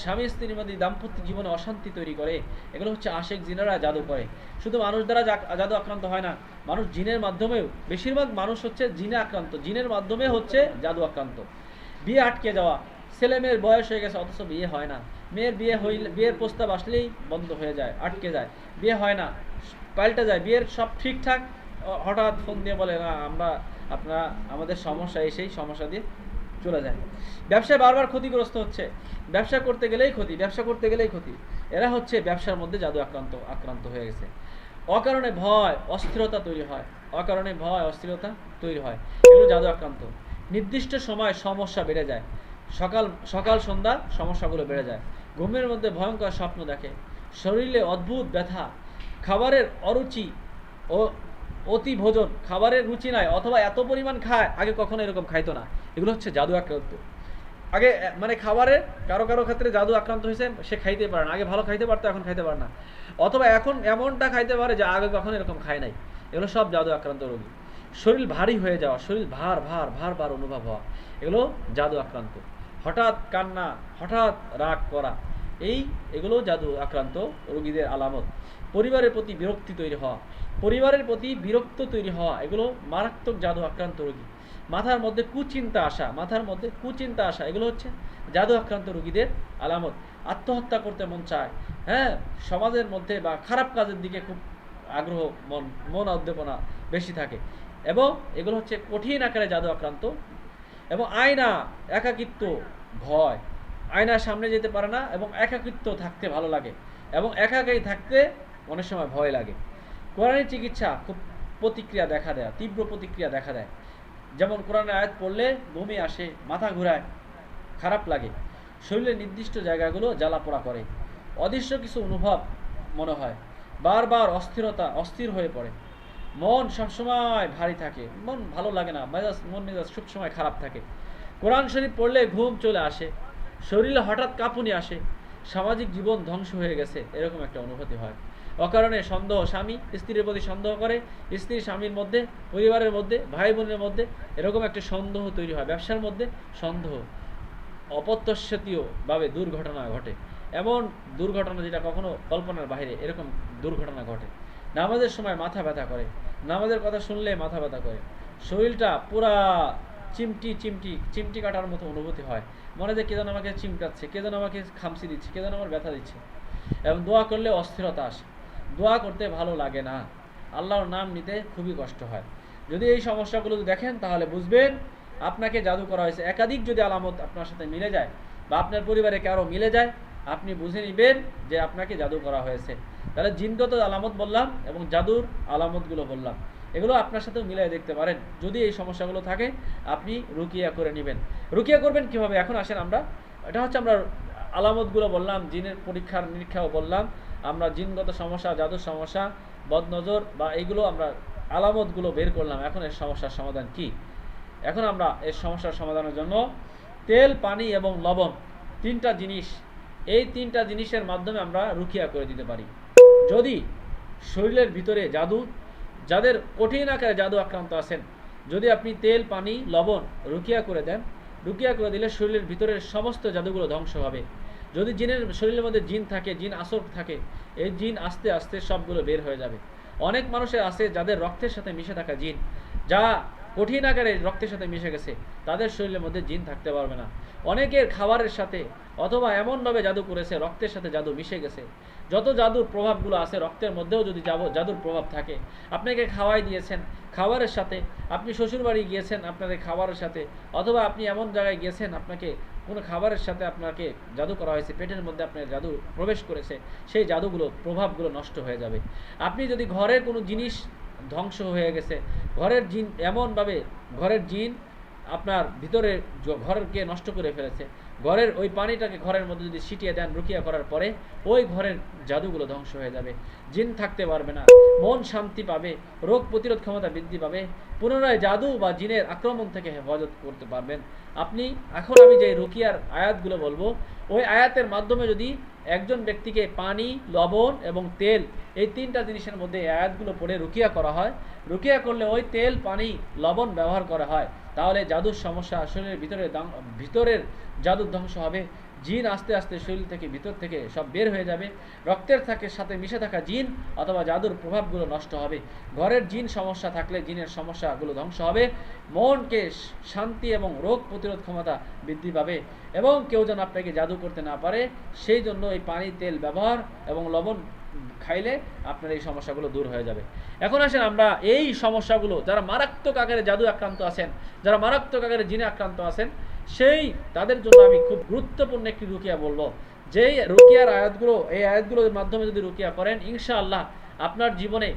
স্বামী স্ত্রীর মধ্যে দাম্পত্য জীবনে অশান্তি তৈরি করে। এগুলো হচ্ছে আশেক জিনেরা জাদু করে। শুধু মানুষ দ্বারা জাদু আক্রান্ত হয় না, মানুষ জিনের মাধ্যমেও, বেশিরভাগ মানুষ হচ্ছে জিনে আক্রান্ত, জিনের মাধ্যমে হচ্ছে জাদু আক্রান্ত। বিয়ে আটকে যাওয়া, ছেলে মেয়ের বয়স হয়ে গেছে অথচ বিয়ে হয় না, মেয়ের বিয়ের প্রস্তাব আসলেই বন্ধ হয়ে যায়, আটকে যায়, বিয়ে হয় না, পাল্টে যায়, বিয়ের সব ঠিকঠাক, হঠাৎ ফোন দিয়ে বলে না আমাদের সমস্যা, সেই সমস্যা দিয়ে চলে যায়। ব্যবসায় বারবার ক্ষতিগ্রস্ত হচ্ছে, ব্যবসা করতে গেলেই ক্ষতি, এরা হচ্ছে ব্যবসার মধ্যে জাদু আক্রান্ত হয়ে গেছে। অকারণে ভয় অস্থিরতা তৈরি হয়, এগুলো জাদু আক্রান্ত। নির্দিষ্ট সময় সমস্যা বেড়ে যায়, সকাল সন্ধ্যা সমস্যাগুলো বেড়ে যায়। ঘুমের মধ্যে ভয়ঙ্কর স্বপ্ন দেখে, শরীরে অদ্ভুত ব্যথা, খাবারের অরুচি ও অতি ভোজন, খাবারের রুচি নাই, অথবা এত পরিমাণ খায় আগে কখনো এরকম খাইতো না, এগুলো হচ্ছে জাদু আক্রান্ত। আগে মানে খাবারে কারো কারো ক্ষেত্রে জাদু আক্রান্ত হয়েছে, সে খাইতে পারে না, আগে ভালো খাইতে পারতো এখন খাইতে পারে না, অথবা এখন এমনটা খাইতে পারে যে আগে কখনো এরকম খায় নাই। এগুলো সব জাদু আক্রান্ত রোগী। শরীর ভারী হয়ে যাওয়া, শরীর ভার ভার ভার ভার অনুভব হওয়া, এগুলো জাদু আক্রান্ত। হঠাৎ কান্না, হঠাৎ রাগ করা, এগুলো জাদু আক্রান্ত রোগীদের আলামত। পরিবারের প্রতি বিরক্তি তৈরি হওয়া, পরিবারের প্রতি বিরক্ত তৈরি হওয়া, এগুলো মারাত্মক জাদু আক্রান্ত রোগী। মাথার মধ্যে কুচিন্তা আসা, এগুলো হচ্ছে জাদু আক্রান্ত রোগীদের আলামত। আত্মহত্যা করতে মন চায়, হ্যাঁ, সমাজের মধ্যে বা খারাপ কাজের দিকে খুব আগ্রহ, মন উদ্দীপনা বেশি থাকে, এবং এগুলো হচ্ছে কঠিন আকারে জাদু আক্রান্ত। এবং আয়না, একাকিত্ব, ভয়, আয়নার সামনে যেতে পারে না, এবং একাকিত্ব থাকতে ভালো লাগে, এবং একাকাই থাকতে অনেক সময় ভয় লাগে। কোরআনের চিকিৎসা খুব প্রতিক্রিয়া দেখা দেয়, তীব্র প্রতিক্রিয়া দেখা দেয়। যেমন কোরআনের আয়াত পড়লে বমি আসে, মাথা ঘুরায়, খারাপ লাগে, শরীরের নির্দিষ্ট জায়গাগুলো জ্বালাপোড়া করে, অদৃশ্য কিছু অনুভব মনে হয়, বারবার অস্থির হয়ে পড়ে, মন সবসময় ভারী থাকে, মন ভালো লাগে না, মন মেজাজ সবসময় খারাপ থাকে। কোরআন শরীফ পড়লে ঘুম চলে আসে, শরীরে হঠাৎ কাঁপুনি আসে, সামাজিক জীবন ধ্বংস হয়ে গেছে এরকম একটা অনুভূতি হয়। অকারণে সন্দেহ, স্বামী স্ত্রীর প্রতি সন্দেহ করে, স্ত্রী স্বামীর মধ্যে, পরিবারের মধ্যে, ভাই বোনের মধ্যে এরকম একটা সন্দেহ তৈরি হয়, ব্যবসার মধ্যে সন্দেহ, অপ্রত্যাশিতভাবে দুর্ঘটনা ঘটে, এমন দুর্ঘটনা যেটা কখনো কল্পনার বাইরে, এরকম দুর্ঘটনা ঘটে। নামাজের সময় মাথা ব্যথা করে, নামাজের কথা শুনলে মাথা ব্যথা করে, শরীরটা পুরা চিমটি কাটার মতো অনুভূতি হয়, মনে যে কে যেন আমাকে চিমকাচ্ছে, কে যেন আমাকে খামচি দিচ্ছে, কে যেন আমার ব্যথা দিচ্ছে। এবং দোয়া করলে অস্থিরতা আসে, দোয়া করতে ভালো লাগে না, আল্লাহর নাম নিতে খুবই কষ্ট হয়। যদি এই সমস্যাগুলো দেখেন তাহলে বুঝবেন আপনাকে জাদু করা হয়েছে। একাধিক যদি আলামত আপনার সাথে মিলে যায় বা আপনার পরিবারে কারো মিলে যায়, আপনি বুঝে নেবেন যে আপনাকে জাদু করা হয়েছে। তাহলে জিনগত আলামত বললাম এবং জাদুর আলামতগুলো বললাম, এগুলো আপনার সাথেও মিলাই দেখতে পারেন। যদি এই সমস্যাগুলো থাকে আপনি রুকিয়া করে নেবেন। রুকিয়া করবেন কিভাবে? এখন আসেন আমরা, এটা হচ্ছে আমরা আলামতগুলো বললাম, জিনের পরীক্ষার নিরীক্ষাও বললাম, আমরা জিনগত সমস্যা, জাদুর সমস্যা, বদনজর বা এইগুলো আমরা আলামতগুলো বের করলাম। এখন এর সমস্যার সমাধান কি? এখন আমরা এর সমস্যার সমাধানের জন্য তেল, পানি এবং লবণ, তিনটা জিনিস, এই তিনটা জিনিসের মাধ্যমে আমরা রুকিয়া করে দিতে পারি। যদি শরীরের ভিতরে জাদু, যাদের কঠিন আকারে জাদু আক্রান্ত আছেন, যদি আপনি তেল, পানি, লবণ রুকিয়া করে দেন, রুকিয়া করে দিলে শরীরের ভিতরের সমস্ত জাদুগুলো ধ্বংস হবে। যদি জিনের শরীরের মধ্যে জিন থাকে, জিন আসর থাকে, এই জিন আস্তে আস্তে সবগুলো বের হয়ে যাবে। অনেক মানুষের আছে যাদের রক্তের সাথে মিশে থাকা জিন, যা কঠিন আকারে রক্তের সাথে মিশে গেছে, তাদের শরীরের মধ্যে জিন থাকতে পারবে না। অনেকের খাবারের সাথে অথবা এমনভাবে জাদু করেছে, রক্তের সাথে জাদু মিশে গেছে। যত জাদুর প্রভাবগুলো আছে রক্তের মধ্যেও যদি জাদুর প্রভাব থাকে, আপনাকে খাওয়াই দিয়েছেন খাবারের সাথে, আপনি শ্বশুরবাড়ি গিয়েছেন আপনাদের খাবারের সাথে, অথবা আপনি এমন জায়গায় গিয়েছেন আপনাকে কোনো খাবারের সাথে আপনাকে জাদু করা হয়েছে, পেটের মধ্যে আপনার জাদু প্রবেশ করেছে, সেই জাদুগুলো, প্রভাবগুলো নষ্ট হয়ে যাবে। আপনি যদি ঘরের কোনো জিনিস ধ্বংস হয়ে গেছে, ঘরের জিন এমনভাবে, ঘরের জিন আপনার ভিতরে ঘরকে নষ্ট করে ফেলেছে, ঘরের ওই পানিটাকে ঘরের মধ্যে যদি ছিটিয়ে দেন রুকিয়া করার পরে, ওই ঘরের জাদুগুলো ধ্বংস হয়ে যাবে, জিন থাকতে পারবে না, মন শান্তি পাবে, রোগ প্রতিরোধ ক্ষমতা বৃদ্ধি পাবে, পুনরায় জাদু বা জিনের আক্রমণ থেকে হেফাজত করতে পারবেন আপনি। এখন আমি যে রুকিয়ার আয়াতগুলো বলবো, ওই আয়াতের মাধ্যমে যদি একজন ব্যক্তিকে পানি, লবণ এবং তেল, এই তিনটা জিনিসের মধ্যে আয়াতগুলো পড়ে রুকিয়া করা হয়, রুকিয়া করলে ওই তেল, পানি, লবণ ব্যবহার করা হয়, তাহলে জাদুর সমস্যা, শরীরের ভিতরের জাদুর ধ্বংস হবে, জিন আস্তে আস্তে শরীর থেকে, ভিতর থেকে সব বের হয়ে যাবে, রক্তের সাথে মিশে থাকা জিন অথবা জাদুর প্রভাবগুলো নষ্ট হবে, ঘরের জিন সমস্যা থাকলে জিনের সমস্যাগুলো ধ্বংস হবে, মনকে শান্তি এবং রোগ প্রতিরোধ ক্ষমতা বৃদ্ধি পাবে, এবং কেউ যেন আপনাকে জাদু করতে না পারে সেই জন্য এই পানি, তেল ব্যবহার এবং লবণ খাইলে আপনার এই সমস্যাগুলো দূর হয়ে যাবে। এখন আসেন আমরা এই সমস্যাগুলো, যারা মারাত্মক আকারে জাদু আক্রান্ত আছেন, যারা মারাত্মক আকারে জিনে আক্রান্ত আছেন, তাদের জন্য আমি খুব গুরুত্বপূর্ণ একটি রুকিয়া বলবো। যেই রুকিয়ার আয়াতগুলো, এই আয়াতগুলোর মাধ্যমে যদি রুকিয়া করেন, ইনশাআল্লাহ আপনার জীবনে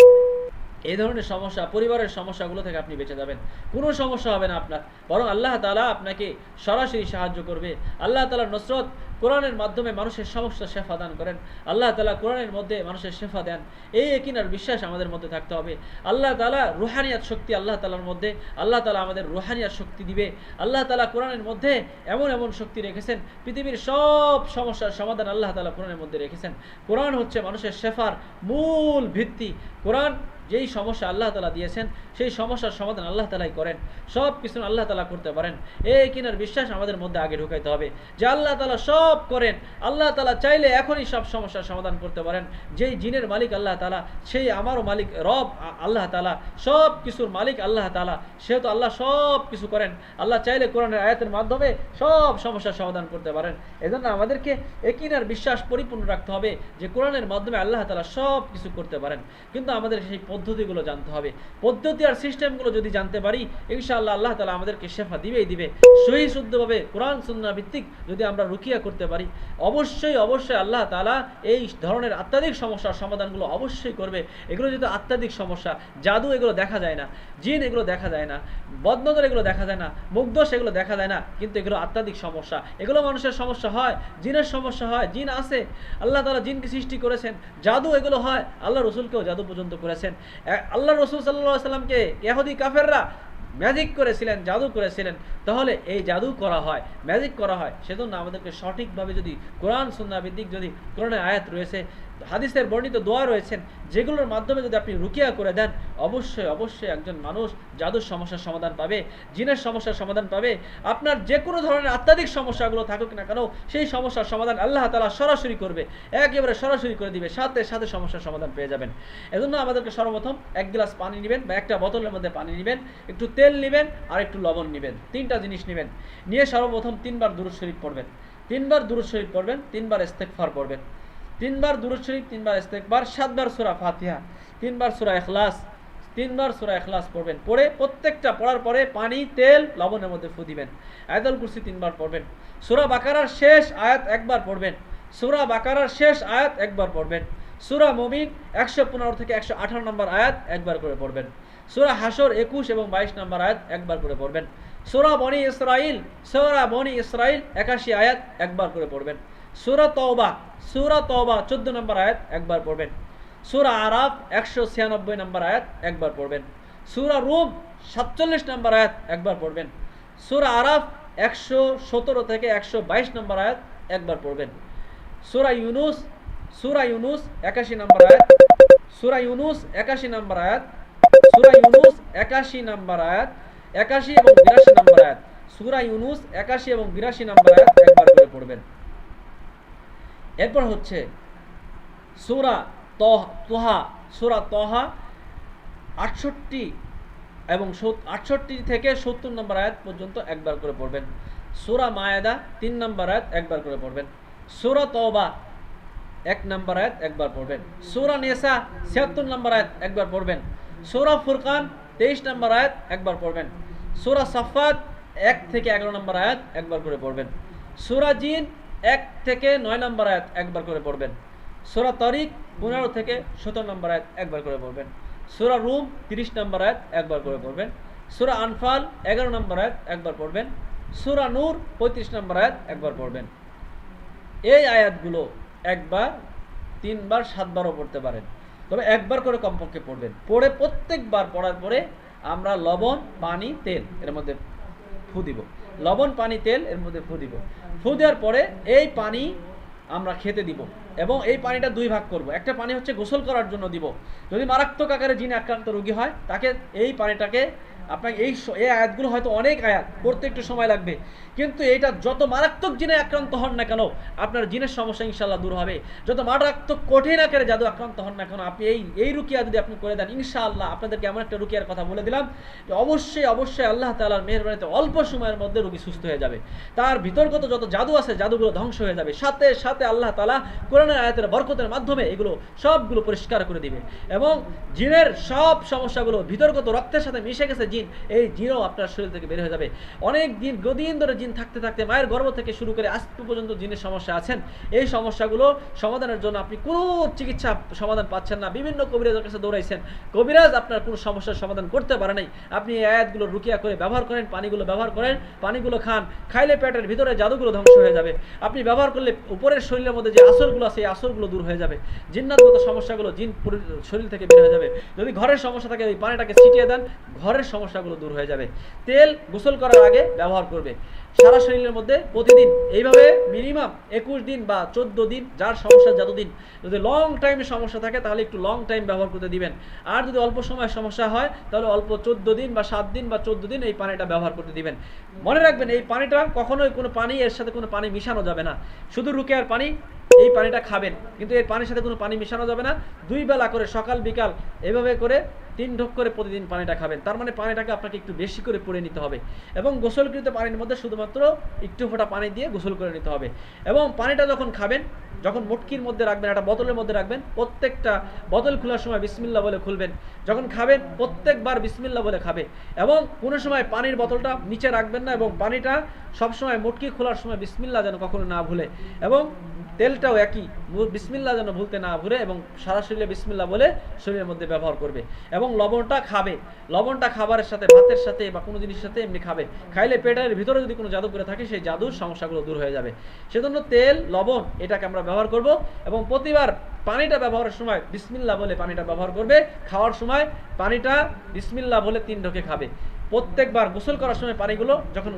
এই ধরনের সমস্যা, পরিবারের সমস্যাগুলো থেকে আপনি বেঁচে যাবেন। কোনো সমস্যা হবে না আপনার, বরং আল্লাহ তাআলা আপনাকে সরাসরি সাহায্য করবে। আল্লাহ তাআলার নসরত, কোরআনের মাধ্যমে মানুষের সমস্যা শেফা দান করেন। আল্লাহ তাআলা কোরআনের মধ্যে মানুষের শেফা দেন, এই ইয়াকিন আর বিশ্বাস আমাদের মধ্যে থাকতে হবে। আল্লাহ তাআলা রুহানিয়াত শক্তি আল্লাহ তাআলার মধ্যে, আল্লাহ তাআলা আমাদের রুহানিয়াত শক্তি দিবে। আল্লাহ তাআলা কোরআনের মধ্যে এমন এমন শক্তি রেখেছেন, পৃথিবীর সব সমস্যার সমাধান আল্লাহ তাআলা কোরআনের মধ্যে রেখেছেন। কোরআন হচ্ছে মানুষের শেফার মূল ভিত্তি। কোরআন যেই সমস্যা আল্লাহ তাআলা দিয়েছেন, সেই সমস্যার সমাধান আল্লাহ তাআলাই করেন। সব কিছু আল্লাহ তাআলা করতে পারেন, এই কিনার বিশ্বাস আমাদের মধ্যে আগে ঢুকাইতে হবে যে আল্লাহ তাআলা সব করেন। আল্লাহ তাআলা চাইলে এখনই সব সমস্যার সমাধান করতে পারেন। যেই জিনের মালিক আল্লাহ তাআলা, সেই আমারও মালিক রব আল্লাহ তাআলা, সব কিছুর মালিক আল্লাহ তাআলা, সেহেতু আল্লাহ সব কিছু করেন। আল্লাহ চাইলে কোরআনের আয়াতের মাধ্যমে সব সমস্যার সমাধান করতে পারেন। এজন্য আমাদেরকে ইয়াকিন আর বিশ্বাস পরিপূর্ণ রাখতে হবে যে কোরআনের মাধ্যমে আল্লাহ তাআলা সব কিছু করতে পারেন। কিন্তু আমাদের সেই পদ্ধতিগুলো জানতে হবে। পদ্ধতি আর সিস্টেমগুলো যদি জানতে পারি, ইনশাআল্লাহ আল্লাহ তাআলা আমাদেরকে শেফা দিবেই দিবে। সহি শুদ্ধভাবে কোরআন সুন্নাহ ভিত্তিক যদি আমরা রুকিয়া করতে পারি, অবশ্যই অবশ্যই আল্লাহ তাআলা এই ধরনের আত্মাধিক সমস্যার সমাধানগুলো অবশ্যই করবে। এগুলো যেহেতু আত্মাধিক সমস্যা, জাদু এগুলো দেখা যায় না, জিন এগুলো দেখা যায় না, বদনজর এগুলো দেখা যায় না, মুগ্ধোষ এগুলো দেখা যায় না, কিন্তু এগুলো আত্মাধিক সমস্যা। এগুলো মানুষের সমস্যা হয়, জিনের সমস্যা হয়, জিন আছে, আল্লাহ তাআলা জিনকে সৃষ্টি করেছেন। জাদু এগুলো হয়, আল্লাহ রসুলকেও জাদু পর্যন্ত করেছেন। আল্লাহ রসুল সাল্লাল্লাহু আলাইহি সাল্লামকে ইহুদি কাফেররা ম্যাজিক করেছিলেন, জাদু করেছিলেন। তাহলে এই জাদু করা হয়, ম্যাজিক করা হয়, সেজন্য আমাদেরকে সঠিকভাবে যদি কোরআন সুন্নাহ ভিত্তিক যদি কোরআনের আয়াত রয়েছে, হাদিসের বর্ণিত দোয়া রয়েছেন, যেগুলোর মাধ্যমে যদি আপনি রুকিয়া করে দেন, অবশ্যই অবশ্যই একজন মানুষ জাদুর সমস্যার সমাধান পাবে, জিনের সমস্যার সমাধান পাবে। আপনার যে কোনো ধরনের আত্মাধিক সমস্যাগুলো থাকুক না কেন, সেই সমস্যার সমাধান আল্লাহ তাআলা সরাসরি করবে, একেবারে সরাসরি করে দিবে, সাথে সাথে সমস্যার সমাধান পেয়ে যাবেন। এজন্য আমাদেরকে সর্বপ্রথম এক গ্লাস পানি নেবেন বা একটা বোতলের মধ্যে পানি নেবেন, একটু তেল নেবেন আর একটু লবণ নেবেন, তিনটা জিনিস নেবেন। নিয়ে সর্বপ্রথম 3 বার দুরূদ শরীফ পড়বেন, 3 বার দুরূদ শরীফ পড়বেন, 3 বার ইস্তেগফার পড়বেন, 3 বার দুরূদ শরীফ, 3 বার ইস্তেগফার, 7 বার সূরা ফাতিহা, 3 বার সূরা ইখলাস, 3 বার সূরা ইখলাস পড়বেন। পড়ে প্রত্যেকটা পড়ার পরে পানি, তেল, লবণের মধ্যে ফু দিবেন। আয়াতুল কুরসি 3 বার পড়বেন। সূরা বাকারার শেষ আয়াত একবার পড়বেন, সূরা বাকারার শেষ আয়াত একবার পড়বেন। সূরা মুমিন 115 থেকে 118 নম্বর আয়াত একবার করে পড়বেন। সূরা হাসর 21 এবং 22 নম্বর আয়াত একবার করে পড়বেন। সূরা বনি ইসরাইল 81 আয়াত একবার করে পড়বেন। সূরা তওবা 14 নম্বর আয়াত একবার পড়বেন। সূরা আরাফ 196 নম্বর আয়াত একবার পড়বেন। সূরা রুম 47 নম্বর আয়াত একবার পড়বেন। সূরা আরাফ 117 থেকে 122 নম্বর আয়াত একবার পড়বেন। সূরা ইউনুস 81 নম্বর আয়াত, সূরা ইউনুস 81 নম্বর আয়াত, সূরা ইউনুস 81 নম্বর আয়াত, 81 এবং 82 নম্বর আয়াত, সূরা ইউনুস 81 এবং 82 নম্বর আয়াত একবার করে পড়বেন। এরপর হচ্ছে সূরা তহা 68 এবং 68 থেকে 70 নম্বর আয়াত পর্যন্ত একবার করে পড়বেন। সূরা মায়েদা 3 নম্বর আয়াত একবার করে পড়বেন। সূরা তওবা 1 নম্বর আয়াত একবার পড়বেন। সূরা নিসা 76 নম্বর আয়াত একবার পড়বেন। সূরা ফুরকান 23 নম্বর আয়াত একবার পড়বেন। সূরা সাফাত 1 থেকে 11 নম্বর আয়াত একবার করে পড়বেন। সূরা জিন 1 থেকে 9 নম্বর আয়াত একবার করে পড়বেন। সূরা তারিক 15 থেকে 17 নম্বর আয়াত একবার করে পড়বেন। সূরা রুম 30 নম্বর আয়াত একবার করে পড়বেন। সূরা আনফাল 11 নম্বর আয়াত একবার পড়বেন। সূরা নূর 35 নম্বর আয়াত একবার পড়বেন। এই আয়াতগুলো একবার, 3 বার, 7 বারও পড়তে পারেন, তবে একবার করে কমপক্ষে পড়বেন। পড়ে প্রত্যেকবার পড়ার পরে আমরা লবণ, পানি, তেল এর মধ্যে ফু দিব, লবণ, পানি, তেল এর মধ্যে ফু দিব। ফু দেওয়ার পরে এই পানি আমরা খেতে দিব এবং এই পানিটা 2 ভাগ করব। একটা পানি হচ্ছে গোসল করার জন্য দিব। যদি মারাত্মক আকারে জিনে আক্রান্ত রোগী হয়, তাকে এই পানিটাকে আপনাকে এই আয়াতগুলো হয়তো অনেক আয়াত পড়তে একটু সময় লাগবে, কিন্তু এইটা যত মারাত্মক জিনে আক্রান্ত হন না কেন, আপনার জিনের সমস্যা ইনশাআল্লাহ দূর হবে। যত মারাত্মক কঠিন আকারে জাদু আক্রান্ত হন না কেন, আপনি এই রুকিয়া যদি আপনি করে দেন, ইনশাআল্লাহ আপনাদেরকে এমন একটা রুকিয়ার কথা বলে দিলাম যে অবশ্যই অবশ্যই আল্লাহ তাআলার মেহেরবানিতে অল্প সময়ের মধ্যে রোগী সুস্থ হয়ে যাবে। তার ভিতরগত যত জাদু আছে, জাদুগুলো ধ্বংস হয়ে যাবে। সাথে সাথে আল্লাহ তাআলা কোরআনের আয়াতের বরকতের মাধ্যমে এগুলো সবগুলো পরিষ্কার করে দিবে এবং জিনের সব সমস্যাগুলো ভিতরগত রক্তের সাথে মিশে গেছে, জিন, এই জিনও আপনার শরীর থেকে বের হয়ে যাবে। অনেক দিন গদিন ধরে জিন থাকতে থাকতে মায়ের গর্ভ থেকে শুরু করে আজ পর্যন্ত জিনের সমস্যা আছেন, এই সমস্যাগুলো সমাধানের জন্য আপনি কোনো চিকিৎসা সমাধান পাচ্ছেন না, বিভিন্ন কবিরাজের কাছে দৌড়াইছেন, কবিরাজ আপনার কোনো সমস্যার সমাধান করতে পারে নাই। আপনি এই আয়াতগুলো রুকিয়া করে ব্যবহার করেন, পানিগুলো ব্যবহার করেন, পানিগুলো খান, খাইলে পেটের ভিতরে জাদুগুলো ধ্বংস হয়ে যাবে। আপনি ব্যবহার করলে উপরের শরীরের মধ্যে যে আসরগুলো আছে এই আসরগুলো দূর হয়ে যাবে, জিন্নাতগত সমস্যাগুলো জিন শরীর থেকে বের হয়ে যাবে। যদি ঘরের সমস্যা থাকে ওই পানিটাকে ছিটিয়ে দেন, ঘরের সমস্যাগুলো দূর হয়ে যাবে। তেল গোসল করার আগে ব্যবহার করবে সারা শরীরের মধ্যে প্রতিদিন, এইভাবে মিনিমাম 21 দিন বা 14 দিন, যার সমস্যা যতদিন। যদি লং টাইম সমস্যা থাকে তাহলে একটু লং টাইম ব্যবহার করতে দিবেন, আর যদি অল্প সময় সমস্যা হয় তাহলে অল্প 14 দিন বা 7 দিন বা 14 দিন এই পানিটা ব্যবহার করতে দিবেন। মনে রাখবেন এই পানিটা কখনোই কোনো পানি এর সাথে কোনো পানি মিশানো যাবে না, শুধু রুকিয়ার পানি এই পানিটা খাবেন, কিন্তু এর পানির সাথে কোনো পানি মিশানো যাবে না। 2 বেলা করে সকাল বিকাল এভাবে করে 3 ঢোক করে প্রতিদিন পানিটা খাবেন। তার মানে পানিটাকে আপনাকে একটু বেশি করে পড়ে নিতে হবে, এবং গোসলকৃত পানির মধ্যে শুধুমাত্র একটু ফোঁটা পানি দিয়ে গোসল করে নিতে হবে। এবং পানিটা যখন খাবেন, যখন মুটকির মধ্যে রাখবেন, একটা বোতলের মধ্যে রাখবেন, প্রত্যেকটা বোতল খোলার সময় বিসমিল্লাহ বলে খুলবেন। যখন খাবেন প্রত্যেকবার বিসমিল্লাহ বলে খাবে, এবং কোনো সময় পানির বোতলটা নিচে রাখবেন না, এবং পানিটা সবসময় মুটকি খোলার সময় বিসমিল্লাহ যেন কখনো না ভুলে, এবং তেলটাও একই, বিসমিল্লাহ যেন ভুলতে না ভুলে, এবং সারা শরীরে বিসমিল্লাহ বলে শরীরের মধ্যে ব্যবহার করবে। এবং লবণটা খাবে, লবণটা খাবারের সাথে, ভাতের সাথে বা কোনো জিনিসের সাথে এমনি খাবে, খাইলে পেটের ভিতরে যদি কোনো জাদু করে থাকে সেই জাদুর সমস্যাগুলো দূর হয়ে যাবে। সেজন্য তেল লবণ এটাকে আমরা ব্যবহার করব, এবং প্রতিবার পানিটা ব্যবহারের সময় বিসমিল্লাহ বলে পানিটা ব্যবহার করবে, খাওয়ার সময় পানিটা বিসমিল্লাহ বলে 3 ঢোকে খাবে। প্রত্যেকবার গোসল করার সময় পানিগুলো যখন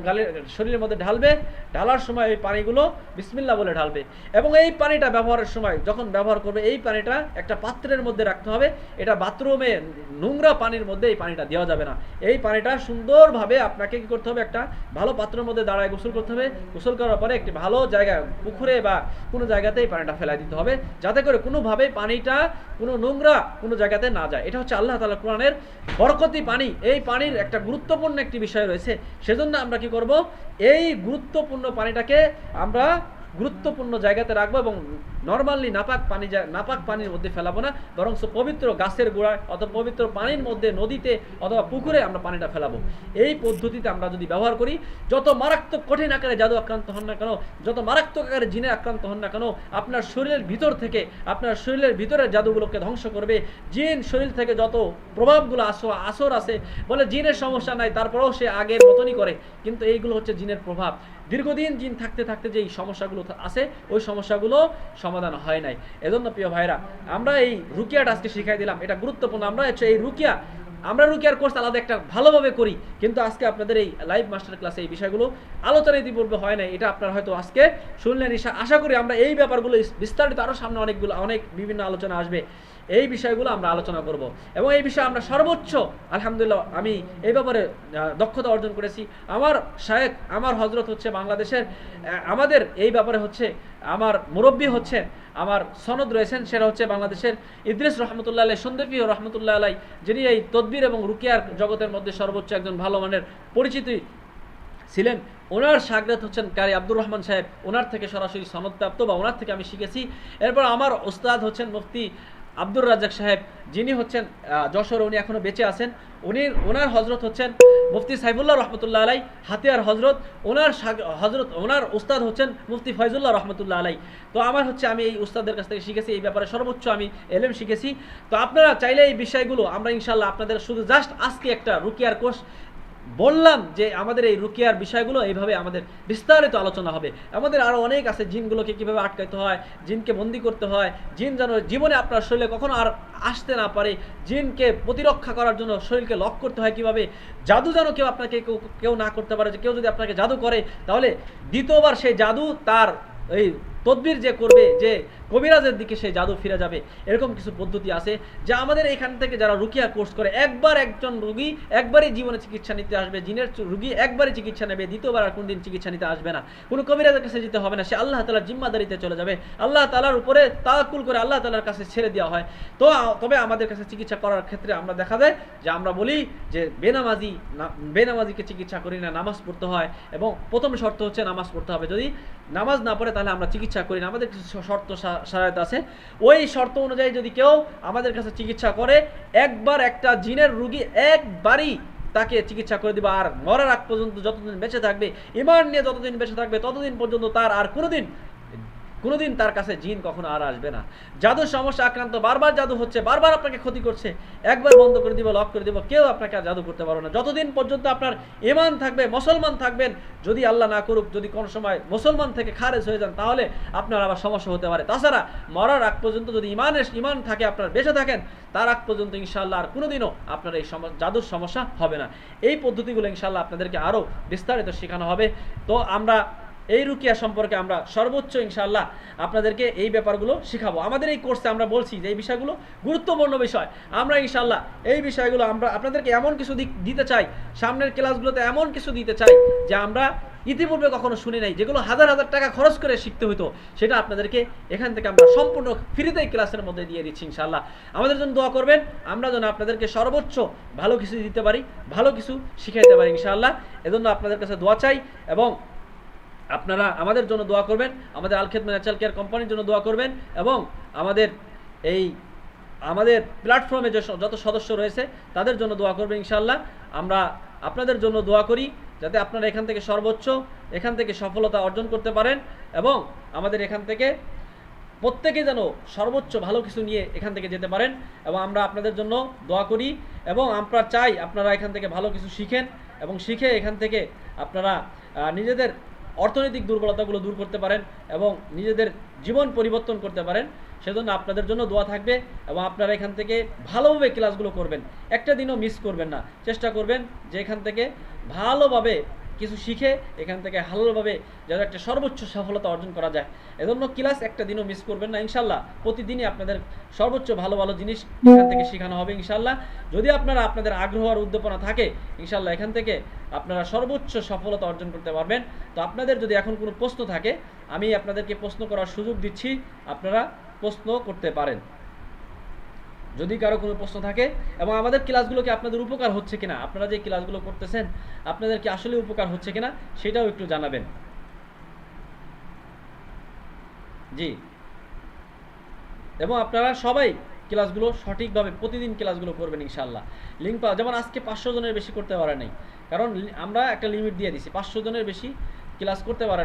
শরীরের মধ্যে ঢালবে, ঢালার সময় এই পানিগুলো বিসমিল্লাহ বলে ঢালবে। এবং এই পানিটা ব্যবহারের সময় যখন ব্যবহার করবে এই পানিটা একটা পাত্রের মধ্যে রাখতে হবে, এটা বাথরুমে নোংরা পানির মধ্যে এই পানিটা দেওয়া যাবে না। এই পানিটা সুন্দরভাবে আপনাকে কি করতে হবে, একটা ভালো পাত্রের মধ্যে দাঁড়ায় গোসল করতে হবে। গোসল করার পরে একটি ভালো জায়গায়, পুকুরে বা কোনো জায়গাতে এই পানিটা ফেলাই দিতে হবে, যাতে করে কোনোভাবে পানিটা কোনো নোংরা কোনো জায়গাতে না যায়। এটা হচ্ছে আল্লাহ তাআলা কোরআনের বরকতি পানি, এই পানির একটা গুরুত্বপূর্ণ একটি বিষয় রয়েছে। সেজন্য আমরা কি করব, এই গুরুত্বপূর্ণ পানিটাকে আমরা গুরুত্বপূর্ণ জায়গাতে রাখবো, এবং নর্মালি নাপাক পানির মধ্যে ফেলাবো না, বরং পবিত্র গাছের গোড়ায় অথবা পবিত্র পানির মধ্যে, নদীতে অথবা পুকুরে আমরা পানিটা ফেলাবো। এই পদ্ধতিতে আমরা যদি ব্যবহার করি, যত মারাত্মক কঠিন আকারে জাদু আক্রান্ত হন না কেন, যত মারাত্মক আকারে জিনে আক্রান্ত হন না কেন, আপনার শরীরের ভিতর থেকে, আপনার শরীরের ভিতরের জাদুগুলোকে ধ্বংস করবে। জিন শরীর থেকে যত প্রভাবগুলো আসর আছে, বলে জিনের সমস্যা নাই, তারপরেও সে আগের মতনই করে, কিন্তু এইগুলো হচ্ছে জিনের প্রভাব। দীর্ঘদিন জিন থাকতে থাকতে যে সমস্যাগুলো আছে ওই সমস্যাগুলো সমাধান হয় নাই। এজন্য প্রিয় ভাইরা, আমরা এই রুকিয়াটা আজকে শিখাই দিলাম, এটা গুরুত্বপূর্ণ। আমরা হচ্ছে এই আমরা রুকিয়ার কোর্স আলাদা একটা ভালোভাবে করি, কিন্তু আজকে আপনাদের এই লাইভ মাস্টার ক্লাসে এই বিষয়গুলো আলোচনা ইতিপূর্বে হয় নাই, এটা আপনারা হয়তো আজকে শুনলেন। আশা করি আমরা এই ব্যাপারগুলো বিস্তারিত আরও সামনে অনেক বিভিন্ন আলোচনা আসবে, এই বিষয়গুলো আমরা আলোচনা করব, এবং এই বিষয়ে আমরা সর্বোচ্চ আলহামদুলিল্লাহ আমি এই ব্যাপারে দক্ষতা অর্জন করেছি। আমার শায়েখ, আমার হজরত হচ্ছে বাংলাদেশের, আমাদের এই ব্যাপারে হচ্ছে আমার মুরব্বী হচ্ছেন, আমার সনদ রয়েছেন, সেটা হচ্ছে বাংলাদেশের ইদ্রিস রহমতুল্লাহ আলাই, সন্দীপী রহমতুল্লাহ আলাই, যিনি এই তদবির এবং রুকিয়ার জগতের মধ্যে সর্বোচ্চ একজন ভালো মানের পরিচিতি ছিলেন। ওনার শাগরেদ হচ্ছেন কারি আব্দুর রহমান সাহেব, ওনার থেকে সরাসরি সনদপ্রাপ্ত বা ওনার থেকে আমি শিখেছি। এরপর আমার ওস্তাদ হচ্ছেন মুফতি আব্দুর রাজ্জাক সাহেব, যিনি হচ্ছেন যশোর, উনি এখনও বেঁচে আছেন। ওনার হজরত হচ্ছেন মুফতি সাইফুল্লাহ রহমতুল্লাহ আলাই হাতিয়ার হজরত, ওনার উস্তাদ হচ্ছেন মুফতি ফয়জুল্লাহ রহমতুল্লাহ আলাই। তো আমার হচ্ছে আমি এই উস্তাদের কাছ থেকে শিখেছি, এই ব্যাপারে সর্বোচ্চ আমি এলেম শিখেছি। তো আপনারা চাইলে এই বিষয়গুলো আমরা ইনশাল্লাহ আপনাদের শুধু জাস্ট আজকে একটা রুকিয়ার কোর্স বললাম, যে আমাদের এই রুকিয়ার বিষয়গুলো এইভাবে আমাদের বিস্তারিত আলোচনা হবে। আমাদের আরও অনেক আছে, জিনগুলোকে কীভাবে আটকাইতে হয়, জিনকে বন্দি করতে হয়, জিন যেন জীবনে আপনার শরীরে কখনো আর আসতে না পারে, জিনকে প্রতিরক্ষা করার জন্য শরীরকে লক করতে হয় কীভাবে, জাদু যেন কেউ না করতে পারে, যে কেউ যদি আপনাকে জাদু করে তাহলে দ্বিতীয়বার সেই জাদু তার এই তদবির যে করবে, যে কবিরাজের দিকে সেই জাদু ফিরে যাবে, এরকম কিছু পদ্ধতি আছে যা আমাদের এখান থেকে যারা রুকিয়া কোর্স করে, একজন রুগী একবারই জীবনে চিকিৎসা নিতে আসবে, জিনের রুগী একবারই চিকিৎসা নেবে, দ্বিতীয়বার আর কোনদিন চিকিৎসা নিতে আসবে না, কোনো কবিরাজের কাছে যেতে হবে না, সে আল্লাহ তাআলার জিম্মাদারিতে চলে যাবে, আল্লাহ তাআলার উপরে তাওয়াক্কুল করে আল্লাহ তাআলার কাছে ছেড়ে দেওয়া হয়। তো তবে আমাদের কাছে চিকিৎসা করার ক্ষেত্রে আমরা দেখা যায় যে আমরা বলি যে বেনামাজিকে চিকিৎসা করি না, নামাজ পড়তে হয়, এবং প্রথম শর্ত হচ্ছে নামাজ পড়তে হবে। যদি নামাজ না পড়ে তাহলে আমরা চিকিৎসা করি না, আমাদের কিছু শর্ত শারাত আছে, ওই শর্ত অনুযায়ী যদি কেউ আমাদের কাছে চিকিৎসা করে, একবার একটা জিনের রুগী একবারই তাকে চিকিৎসা করে দিবা। আর মরার আগ পর্যন্ত যতদিন বেঁচে থাকবে, ঈমান নিয়ে যতদিন বেঁচে থাকবে, ততদিন পর্যন্ত তার আর কোনোদিন তার কাছে জিন কখনো আর আসবে না। জাদুর সমস্যা আক্রান্ত, বারবার জাদু হচ্ছে, বারবার আপনাকে ক্ষতি করছে, একবার বন্ধ করে দিব, লক করে দিব, কেউ আপনাকে আর জাদু করতে পারবে না। যতদিন পর্যন্ত আপনার ঈমান থাকবে, মুসলমান থাকবেন, যদি আল্লাহ না করুক, যদি কোনো সময় মুসলমান থেকে খারেজ হয়ে যান, তাহলে আপনার আবার সমস্যা হতে পারে। তাছাড়া মরার আগ পর্যন্ত যদি ঈমান থাকে, আপনার বেঁচে থাকেন, তার আগ পর্যন্ত ইনশাআল্লাহ আর কোনোদিনও আপনার এই জাদুর সমস্যা হবে না। এই পদ্ধতিগুলো ইনশাআল্লাহ আপনাদেরকে আরও বিস্তারিত শেখানো হবে। তো আমরা এই রুকিয়া সম্পর্কে আমরা সর্বোচ্চ ইনশাআল্লাহ আপনাদেরকে এই ব্যাপারগুলো শিখাবো। আমাদের এই কোর্সে আমরা বলছি যে এই বিষয়গুলো গুরুত্বপূর্ণ বিষয়। আমরা ইনশাআল্লাহ এই বিষয়গুলো আমরা আপনাদেরকে এমন কিছু দিতে চাই, সামনের ক্লাসগুলোতে এমন কিছু দিতে চাই যে আমরা ইতিপূর্বে কখনো শুনি নাই, যেগুলো হাজার হাজার টাকা খরচ করে শিখতে হতো, সেটা আপনাদেরকে এখান থেকে আমরা সম্পূর্ণ ফ্রিতে ক্লাসের মধ্যে দিয়ে দিচ্ছি ইনশাআল্লাহ। আমাদের জন্য দোয়া করবেন, আমরা যেন আপনাদেরকে সর্বোচ্চ ভালো কিছু দিতে পারি, ভালো কিছু শিখাইতে পারি ইনশাআল্লাহ। এজন্য আপনাদের কাছে দোয়া চাই, এবং আপনারা আমাদের জন্য দোয়া করবেন, আমাদের আল খিদমত ন্যাচারাল কেয়ার কোম্পানির জন্য দোয়া করবেন, এবং আমাদের প্ল্যাটফর্মে যত সদস্য রয়েছে তাদের জন্য দোয়া করবেন ইনশাআল্লাহ। আমরা আপনাদের জন্য দোয়া করি যাতে আপনারা এখান থেকে সফলতা অর্জন করতে পারেন, এবং আমাদের এখান থেকে প্রত্যেকে যেন সর্বোচ্চ ভালো কিছু নিয়ে এখান থেকে যেতে পারেন। এবং আমরা আপনাদের জন্য দোয়া করি, এবং আমরা চাই আপনারা এখান থেকে ভালো কিছু শিখেন, এবং শিখে এখান থেকে আপনারা নিজেদের অর্থনৈতিক দুর্বলতাগুলো দূর করতে পারেন, এবং নিজেদের জীবন পরিবর্তন করতে পারেন। সেজন্য আপনাদের জন্য দোয়া থাকবে, এবং আপনারা এখান থেকে ভালোভাবে ক্লাসগুলো করবেন, একটা দিনও মিস করবেন না। চেষ্টা করবেন যে এখান থেকে ভালোভাবে কিছু শিখে এখান থেকে ভালোভাবে যেন একটা সর্বোচ্চ সফলতা অর্জন করা যায়। এজন্য ক্লাস একটা দিনও মিস করবেন না ইনশাআল্লাহ। প্রতিদিনই আপনাদের সর্বোচ্চ ভালো ভালো জিনিস এখান থেকে শেখানো হবে ইনশাআল্লাহ। যদি আপনাদের আগ্রহ আর উদ্দীপনা থাকে, ইনশাআল্লাহ এখান থেকে আপনারা সর্বোচ্চ সফলতা অর্জন করতে পারবেন। তো আপনাদের যদি এখন কোনো প্রশ্ন থাকে, আমি আপনাদেরকে প্রশ্ন করার সুযোগ দিচ্ছি, আপনারা প্রশ্ন করতে পারেন যদি কারো কোনো প্রশ্ন থাকে। এবং আমাদের ক্লাসগুলো কি আপনাদের উপকার হচ্ছে কিনা, আপনারা যে ক্লাসগুলো করতেছেন আপনাদের কি আসলে উপকার হচ্ছে কিনা, সেটাও একটু জানাবেন। জি, এবং আপনারা সবাই ক্লাসগুলো সঠিকভাবে প্রতিদিন ক্লাসগুলো করবেন ইনশাআল্লাহ। লিঙ্ক যেমন আজকে 500 জনের বেশি করতে পারে নাই, কারণ আমরা একটা লিমিট দিয়ে দিছি, 500 জনের বেশি ক্লাস করতে পারে